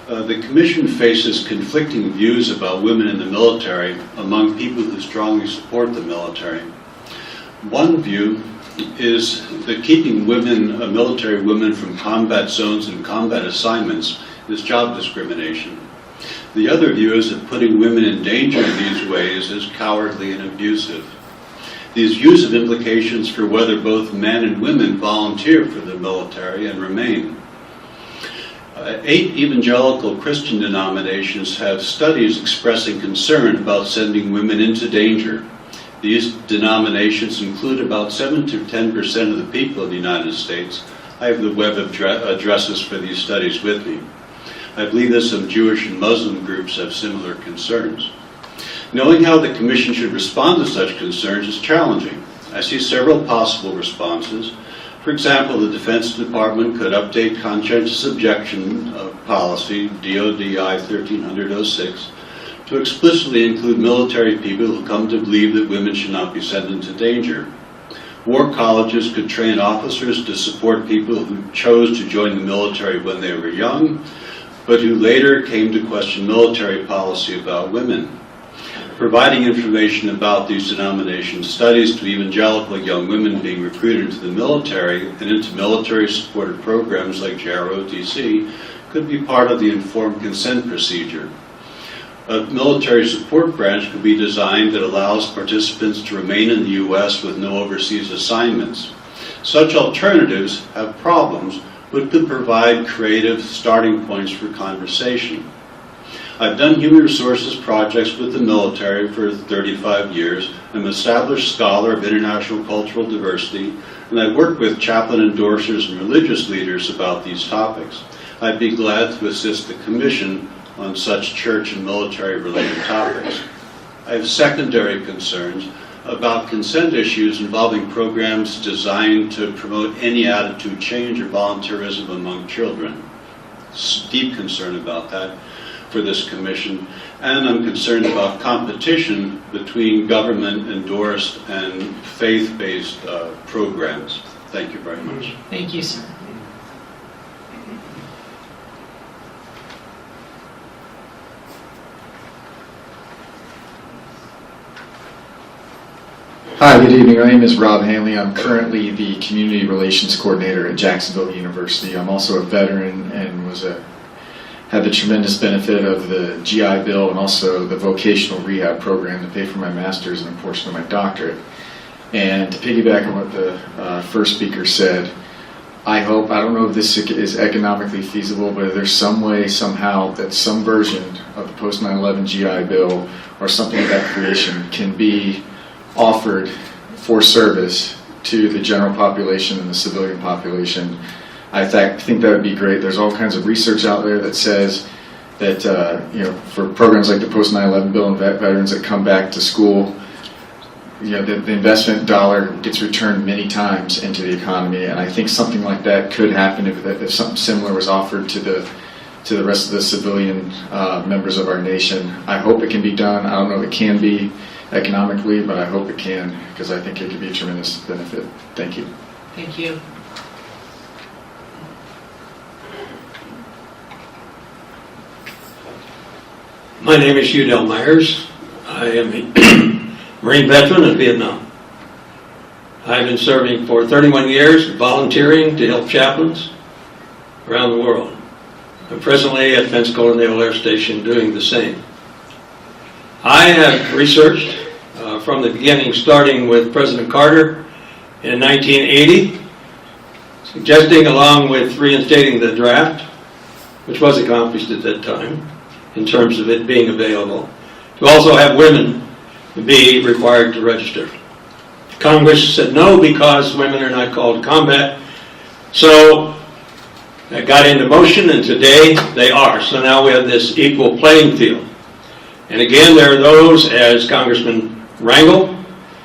The Commission faces conflicting views about women in the military among people who strongly support the military. One view is that keeping military women from combat zones and combat assignments is job discrimination. The other view is that putting women in danger in these ways is cowardly and abusive. These views have implications for whether both men and women volunteer for the military and remain. 8 evangelical Christian denominations have studies expressing concern about sending women into danger. These denominations include about 7 to 10% of the people in the United States. I have the web addresses for these studies with me. I believe that some Jewish and Muslim groups have similar concerns. Knowing how the Commission should respond to such concerns is challenging. I see several possible responses. For example, the Defense Department could update conscientious objection policy, DODI 1300-06, to explicitly include military people who come to believe that women should not be sent into danger. War colleges could train officers to support people who chose to join the military when they were young, but who later came to question military policy about women. Providing information about these denomination studies to evangelical young women being recruited into the military and into military-supported programs like JROTC could be part of the informed consent procedure. A military support branch could be designed that allows participants to remain in the U.S. with no overseas assignments. Such alternatives have problems, but could provide creative starting points for conversation. I've done human resources projects with the military for 35 years. I'm an established scholar of international cultural diversity, and I work with chaplain endorsers and religious leaders about these topics. I'd be glad to assist the Commission on such church and military-related topics. I have secondary concerns about consent issues involving programs designed to promote any attitude change or volunteerism among children. Deep concern about that for this Commission, and I'm concerned about competition between government-endorsed and faith-based programs. Thank you very much. Thank you, sir. Hi, good evening. My name is Rob Hanley. I'm currently the Community Relations Coordinator at Jacksonville University. I'm also a veteran and had the tremendous benefit of the GI Bill and also the vocational rehab program to pay for my master's and a portion of my doctorate. And to piggyback on what the first speaker said, I don't know if this is economically feasible, but if there's some way, somehow, that some version of the post 9/11 GI Bill or something of that creation can be offered for service to the general population and the civilian population, I think that would be great. There's all kinds of research out there that says that for programs like the post 9/11 bill and veterans that come back to school, the investment dollar gets returned many times into the economy, and I think something like that could happen if something similar was offered to the rest of the civilian members of our nation. I hope it can be done. I don't know if it can be economically, but I hope it can, because I think it could be a tremendous benefit. Thank you. Thank you. My name is Hugh Del Myers. I am a Marine veteran of Vietnam. I've been serving for 31 years, volunteering to help chaplains around the world. I'm presently at Pensacola Naval Air Station doing the same. I have researched from the beginning, starting with President Carter in 1980, suggesting, along with reinstating the draft, which was accomplished at that time, in terms of it being available, to also have women be required to register. Congress said no, because women are not called to combat. So that got into motion, and today they are. So now we have this equal playing field. And again, there are those, as Congressman Rangel,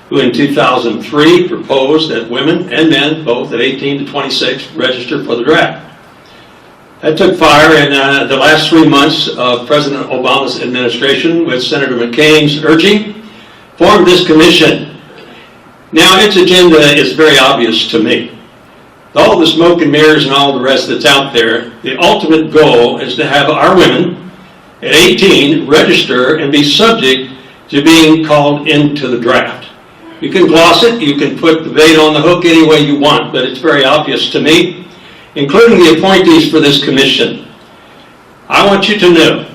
who in 2003 proposed that women and men, both at 18 to 26, register for the draft. That took fire in the last 3 months of President Obama's administration, with Senator McCain's urging, formed this commission. Now, its agenda is very obvious to me. All the smoke and mirrors and all the rest that's out there, the ultimate goal is to have our women at 18 register and be subject to being called into the draft. You can gloss it, you can put the bait on the hook any way you want, but it's very obvious to me, including the appointees for this commission. I want you to know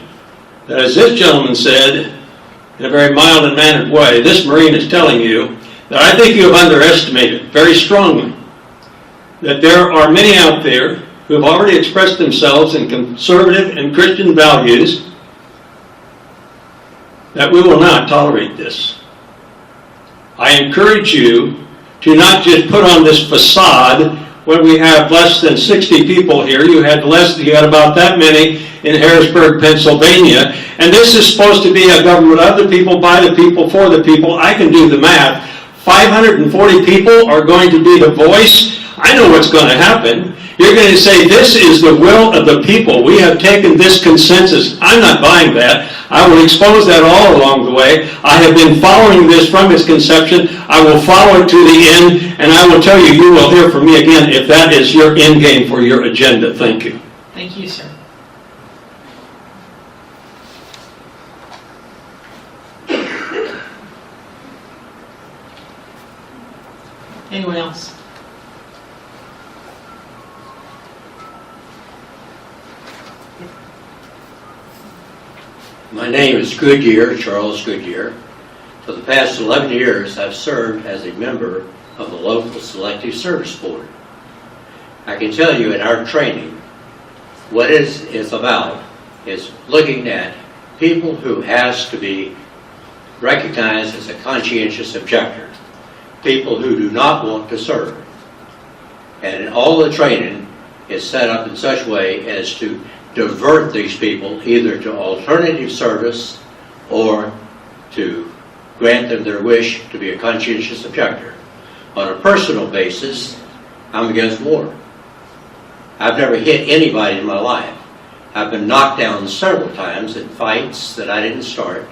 that, as this gentleman said, in a very mild and mannered way, this Marine is telling you that I think you have underestimated very strongly that there are many out there who have already expressed themselves in conservative and Christian values, that we will not tolerate this. I encourage you to not just put on this facade when we have less than 60 people here. You had about that many in Harrisburg, Pennsylvania, and this is supposed to be a government of the people, by the people, for the people. I can do the math. 540 people are going to be the voice. I know what's going to happen. You're going to say, this is the will of the people. We have taken this consensus. I'm not buying that. I will expose that all along the way. I have been following this from its conception. I will follow it to the end, and I will tell you, you will hear from me again if that is your end game for your agenda. Thank you. Thank you, sir. Anyone else? My name is Goodyear, Charles Goodyear. For the past 11 years, I've served as a member of the local Selective Service Board. I can tell you in our training, what it is about is looking at people who has to be recognized as a conscientious objector, people who do not want to serve. And all the training is set up in such a way as to divert these people either to alternative service or to grant them their wish to be a conscientious objector. On a personal basis, I'm against war. I've never hit anybody in my life. I've been knocked down several times in fights that I didn't start.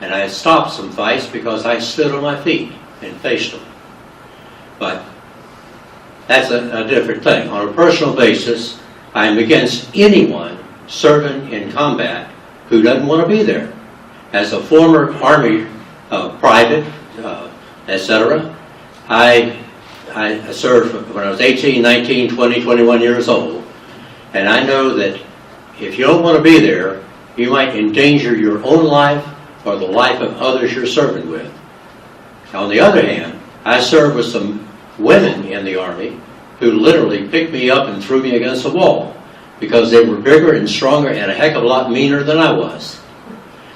And I stopped some fights because I stood on my feet and faced them. But that's a different thing. On a personal basis, I am against anyone serving in combat who doesn't want to be there. As a former Army private etc. I served when I was 18, 19, 20, 21 years old, and I know that if you don't want to be there, you might endanger your own life or the life of others you're serving with. On the other hand, I served with some women in the Army who literally picked me up and threw me against the wall because they were bigger and stronger and a heck of a lot meaner than I was.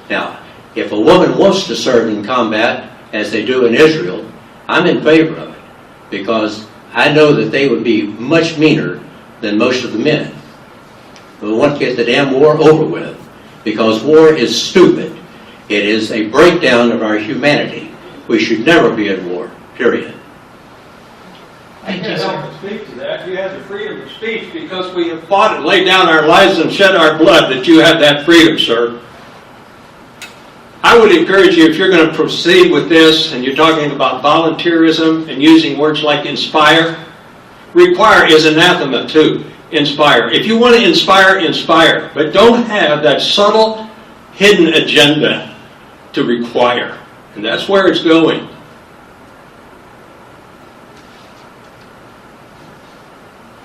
Now, if a woman wants to serve in combat, as they do in Israel, I'm in favor of it because I know that they would be much meaner than most of the men. We want to get the damn war over with because war is stupid. It is a breakdown of our humanity. We should never be in war, period. Thank you, I can't sir. help but speak to that. You have the freedom of speech because we have fought and laid down our lives and shed our blood that you have that freedom, sir. I would encourage you, if you're going to proceed with this, and you're talking about volunteerism and using words like inspire, require is anathema too. Inspire. If you want to inspire, inspire. But don't have that subtle, hidden agenda to require. And that's where it's going.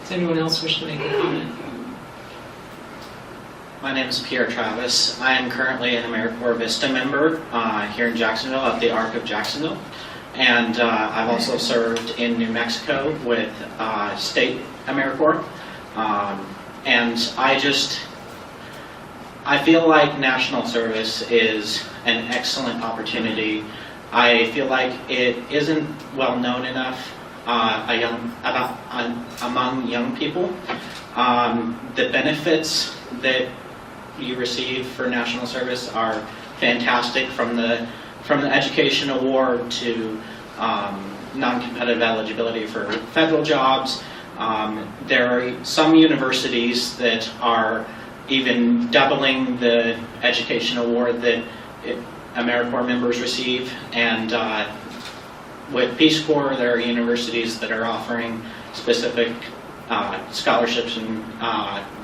Does anyone else wish to make a comment? My name is Pierre Travis. I am currently an AmeriCorps Vista member here in Jacksonville at the ARC of Jacksonville. And I've also served in New Mexico with state AmeriCorps. And I feel like national service is an excellent opportunity. I feel like it isn't well known enough among young people. The benefits that you receive for national service are fantastic, from the education award to non-competitive eligibility for federal jobs. There are some universities that are even doubling the education award that AmeriCorps members receive, and with Peace Corps, there are universities that are offering specific scholarships and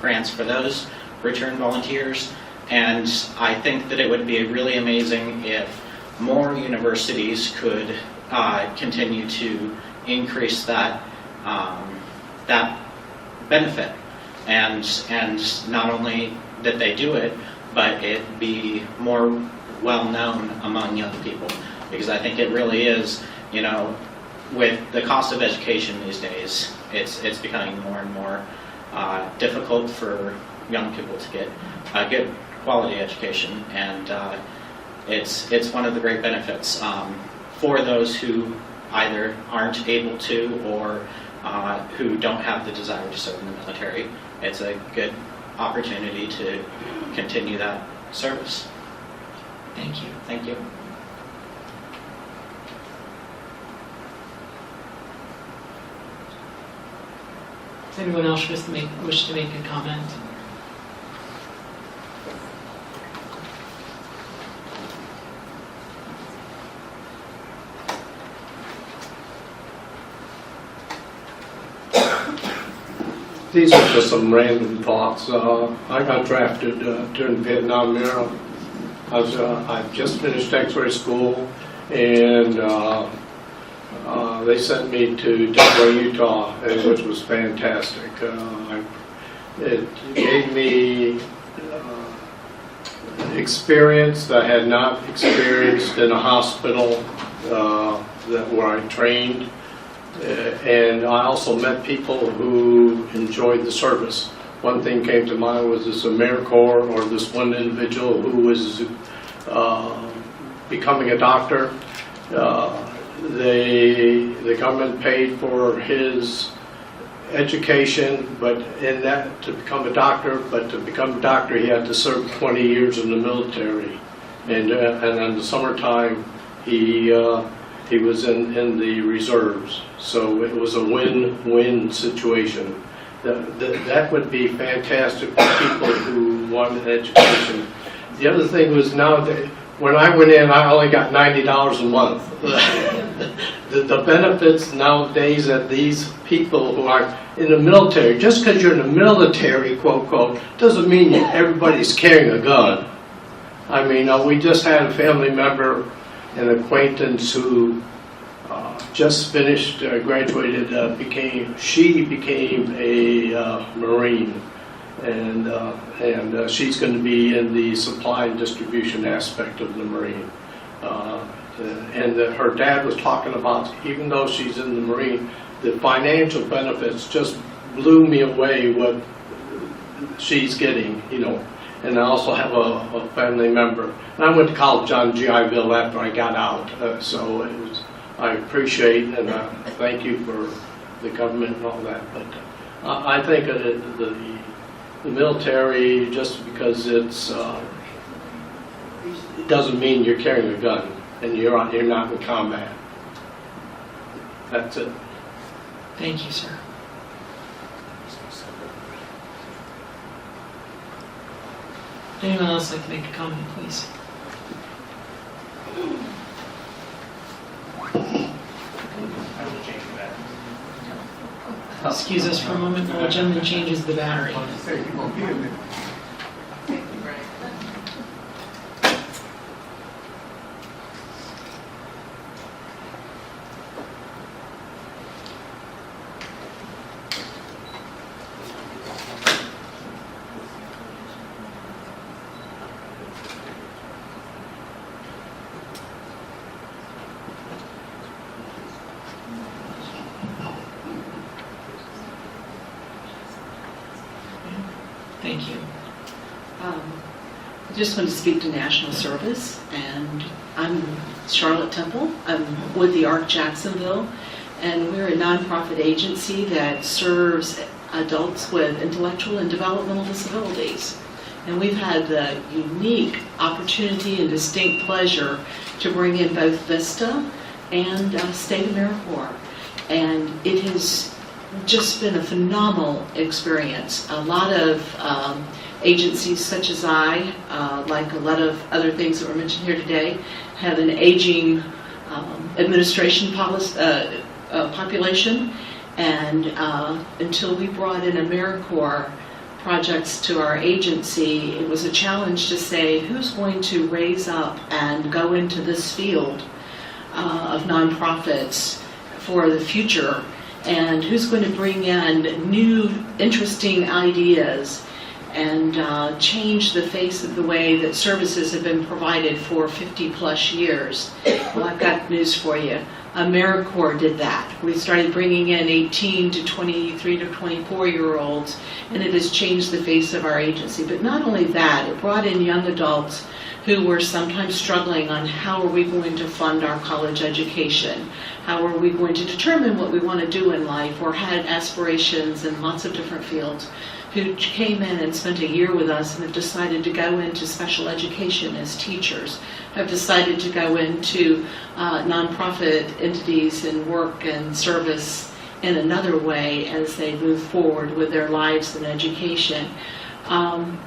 grants for those return volunteers. And I think that it would be really amazing if more universities could continue to increase that benefit, and not only that they do it, but it be more well known among young people, because I think it really is, you know, with the cost of education these days, it's becoming more and more difficult for young people to get a good quality education, and it's one of the great benefits for those who either aren't able to or who don't have the desire to serve in the military. It's a good opportunity to continue that service. Thank you. Thank you. Does anyone else wish to make a comment? These are just some random thoughts. I got drafted during the Vietnam era. I've just finished X-ray school, and they sent me to Jacksonville, Utah, which was fantastic. It gave me experience that I had not experienced in a hospital where I trained. And I also met people who enjoyed the service. One thing came to mind was this AmeriCorps, or this one individual who was becoming a doctor. The government paid for his education, but in that, to become a doctor, he had to serve 20 years in the military. And in the summertime, he was in the reserves. So it was a win-win situation. That would be fantastic for people who wanted education. The other thing was, nowadays, when I went in, I only got $90 a month. The benefits nowadays that these people who are in the military, just because you're in the military, quote, quote, doesn't mean everybody's carrying a gun. I mean, we just had a family member an acquaintance who just finished, graduated, she became a Marine, and she's going to be in the supply and distribution aspect of the Marine. Her dad was talking about, even though she's in the Marine, the financial benefits just blew me away what she's getting, you know. And I also have a family member. And I went to college on GI Bill after I got out, so it was, I appreciate and thank you for the government and all that. But I think the military, just because it doesn't mean you're carrying a gun and you're not in combat. That's it. Thank you, sir. Anyone else like to make a comment, please? Excuse us for a moment while the gentleman changes the battery. Thank you. I just want to speak to national service, and I'm Charlotte Temple. I'm with the ARC Jacksonville, and we're a nonprofit agency that serves adults with intellectual and developmental disabilities. And we've had the unique opportunity and distinct pleasure to bring in both VISTA and State AmeriCorps. And it has just been a phenomenal experience. A lot of agencies such as like a lot of other things that were mentioned here today, have an aging administration population. And until we brought in AmeriCorps projects to our agency, it was a challenge to say who's going to raise up and go into this field of nonprofits for the future, and who's going to bring in new, interesting ideas and change the face of the way that services have been provided for 50 plus years. Well, I've got news for you. AmeriCorps did that. We started bringing in 18 to 23 to 24-year-olds, and it has changed the face of our agency. But not only that, it brought in young adults who were sometimes struggling on how are we going to fund our college education, how are we going to determine what we want to do in life, or had aspirations in lots of different fields, who came in and spent a year with us and have decided to go into special education as teachers, have decided to go into nonprofit entities and work and service in another way as they move forward with their lives and education.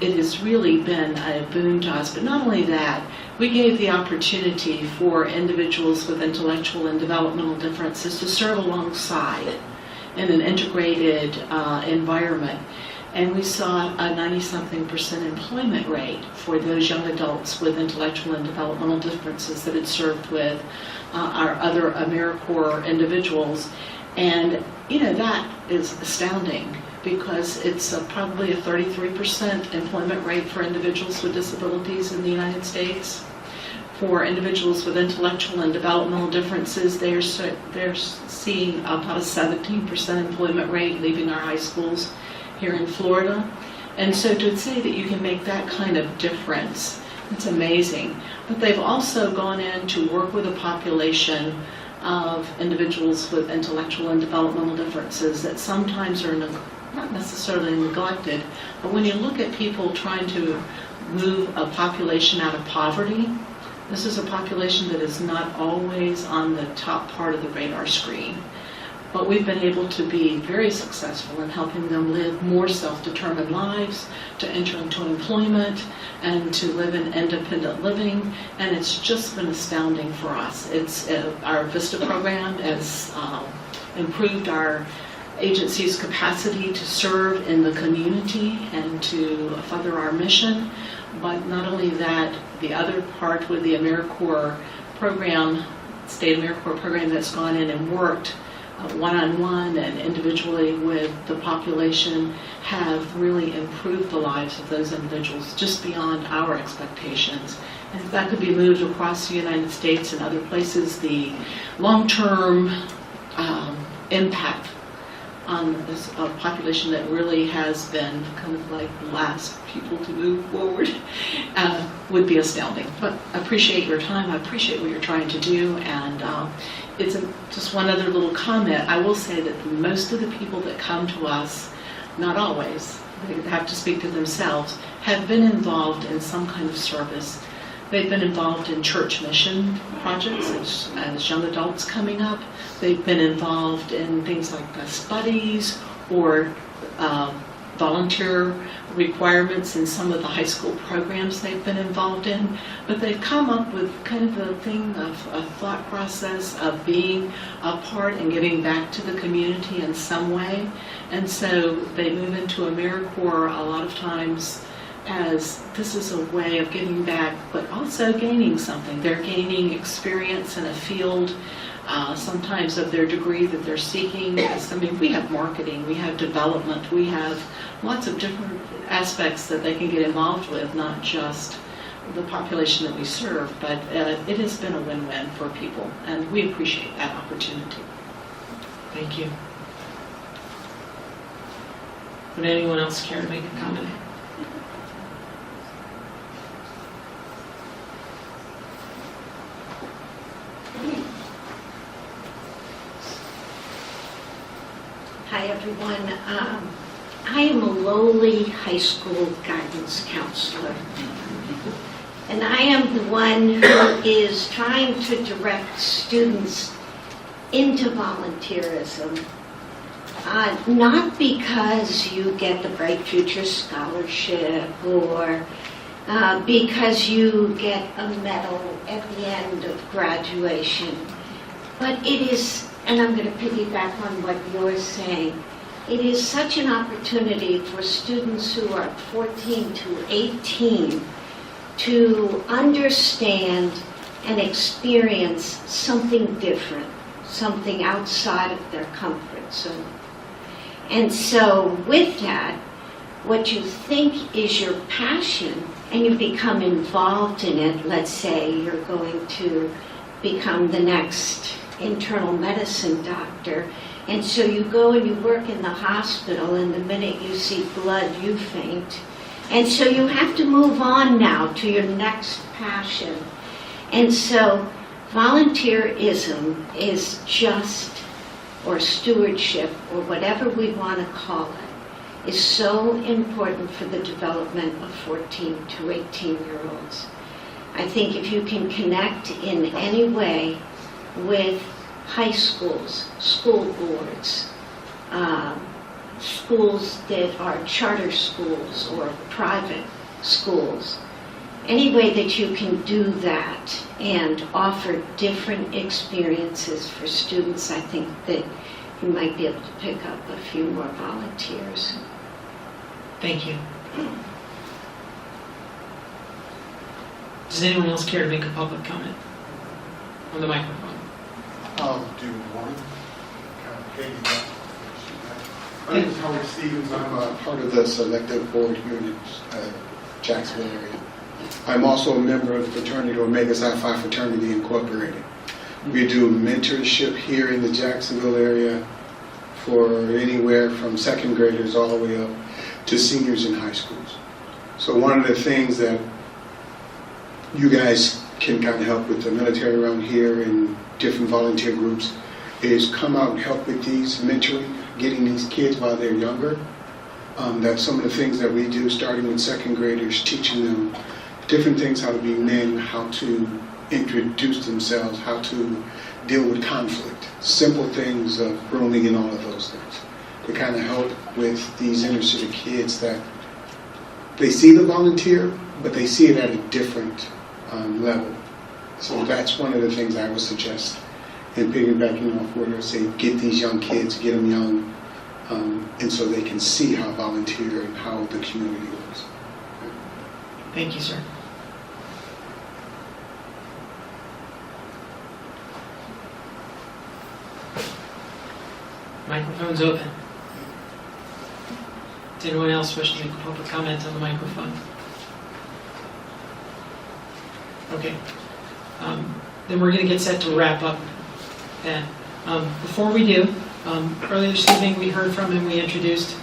It has really been a boon to us. But not only that, we gave the opportunity for individuals with intellectual and developmental differences to serve alongside in an integrated environment. And we saw a 90-something% employment rate for those young adults with intellectual and developmental differences that had served with our other AmeriCorps individuals. And, you know, that is astounding, because it's probably a 33% employment rate for individuals with disabilities in the United States. For individuals with intellectual and developmental differences, they're seeing about a 17% employment rate leaving our high schools here in Florida. And so to say that you can make that kind of difference, it's amazing. But they've also gone in to work with a population of individuals with intellectual and developmental differences that sometimes are not necessarily neglected, but when you look at people trying to move a population out of poverty, this is a population that is not always on the top part of the radar screen. But we've been able to be very successful in helping them live more self-determined lives, to enter into employment, and to live in independent living. And it's just been astounding for us. It's our VISTA program has improved our agency's capacity to serve in the community and to further our mission. But not only that, the other part with the AmeriCorps program, state AmeriCorps program that's gone in and worked one-on-one and individually with the population have really improved the lives of those individuals just beyond our expectations. And if that could be moved across the United States and other places, the long-term impact on this population that really has been kind of like the last people to move forward would be astounding. But I appreciate your time. I appreciate what you're trying to do. And it's just one other little comment. I will say that most of the people that come to us, not always, they have to speak to themselves, have been involved in some kind of service. They've been involved in church mission projects as young adults coming up. They've been involved in things like bus buddies or volunteer requirements in some of the high school programs they've been involved in. But they've come up with kind of a thing of a thought process of being a part and giving back to the community in some way. And so they move into AmeriCorps a lot of times as this is a way of giving back, but also gaining something. They're gaining experience in a field, sometimes of their degree that they're seeking. I mean, we have marketing, we have development, we have lots of different aspects that they can get involved with, not just the population that we serve, but it has been a win-win for people, and we appreciate that opportunity. Thank you. Would anyone else care to make a comment? Hi, everyone. I am a lowly high school guidance counselor, and I am the one who is trying to direct students into volunteerism, not because you get the Bright Future Scholarship or because you get a medal at the end of graduation, but it is, and I'm going to piggyback on what you're saying, it is such an opportunity for students who are 14 to 18 to understand and experience something different, something outside of their comfort zone. And so with that, what you think is your passion, and you become involved in it, let's say you're going to become the next internal medicine doctor, and so you go and you work in the hospital, and the minute you see blood, you faint. And so you have to move on now to your next passion. And so volunteerism is just, or stewardship, or whatever we want to call it, is so important for the development of 14 to 18-year-olds. I think if you can connect in any way with high schools, school boards, schools that are charter schools or private schools, any way that you can do that and offer different experiences for students, I think that you might be able to pick up a few more volunteers. Thank you. Does anyone else care to make a public comment on the microphone? I'll do one. My name is Howard Stevens. I'm a part of the selective board here in the Jacksonville area. I'm also a member of the fraternity Omega Psi Phi Fraternity Incorporated. We do mentorship here in the Jacksonville area for anywhere from second graders all the way up to seniors in high schools. So one of the things that you guys can kind of help with the military around here and different volunteer groups is come out and help with these mentoring, getting these kids while they're younger. That's some of the things that we do, starting with second graders, teaching them different things, how to be men, how to introduce themselves, how to deal with conflict, simple things of grooming and all of those things, to kind of help with these inner city kids that they see the volunteer, but they see it at a different level. So that's one of the things I would suggest. And piggybacking off what I say, get these young kids, get them young, and so they can see how volunteer and how the community works. Thank you, sir. Microphone's open. Does anyone else wish to make a public comment on the microphone? Okay. Then we're going to get set to wrap up. And before we do, earlier this evening we heard from and we introduced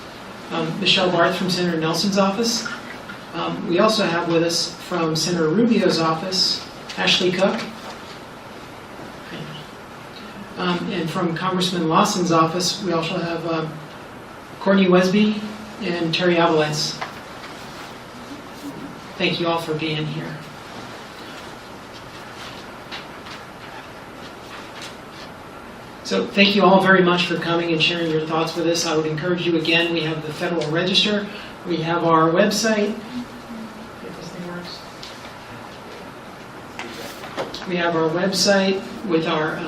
Michelle Barth from Senator Nelson's office. We also have with us from Senator Rubio's office, Ashley Cook. And from Congressman Lawson's office, we also have Courtney Wesby and Terry Avalez. Thank you all for being here. So thank you all very much for coming and sharing your thoughts with us. I would encourage you again, we have the Federal Register, we have our website. If this thing works. We have our website with our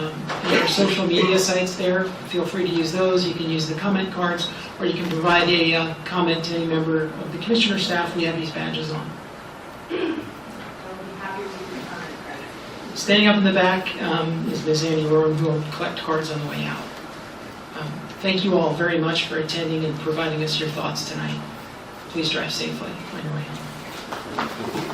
social media sites there. Feel free to use those. You can use the comment cards, or you can provide a comment to any member of the commissioner staff. We have these badges on. Standing up in the back is Ms. Annie Rowan, who will collect cards on the way out. Thank you all very much for attending and providing us your thoughts tonight. Please drive safely on your way home.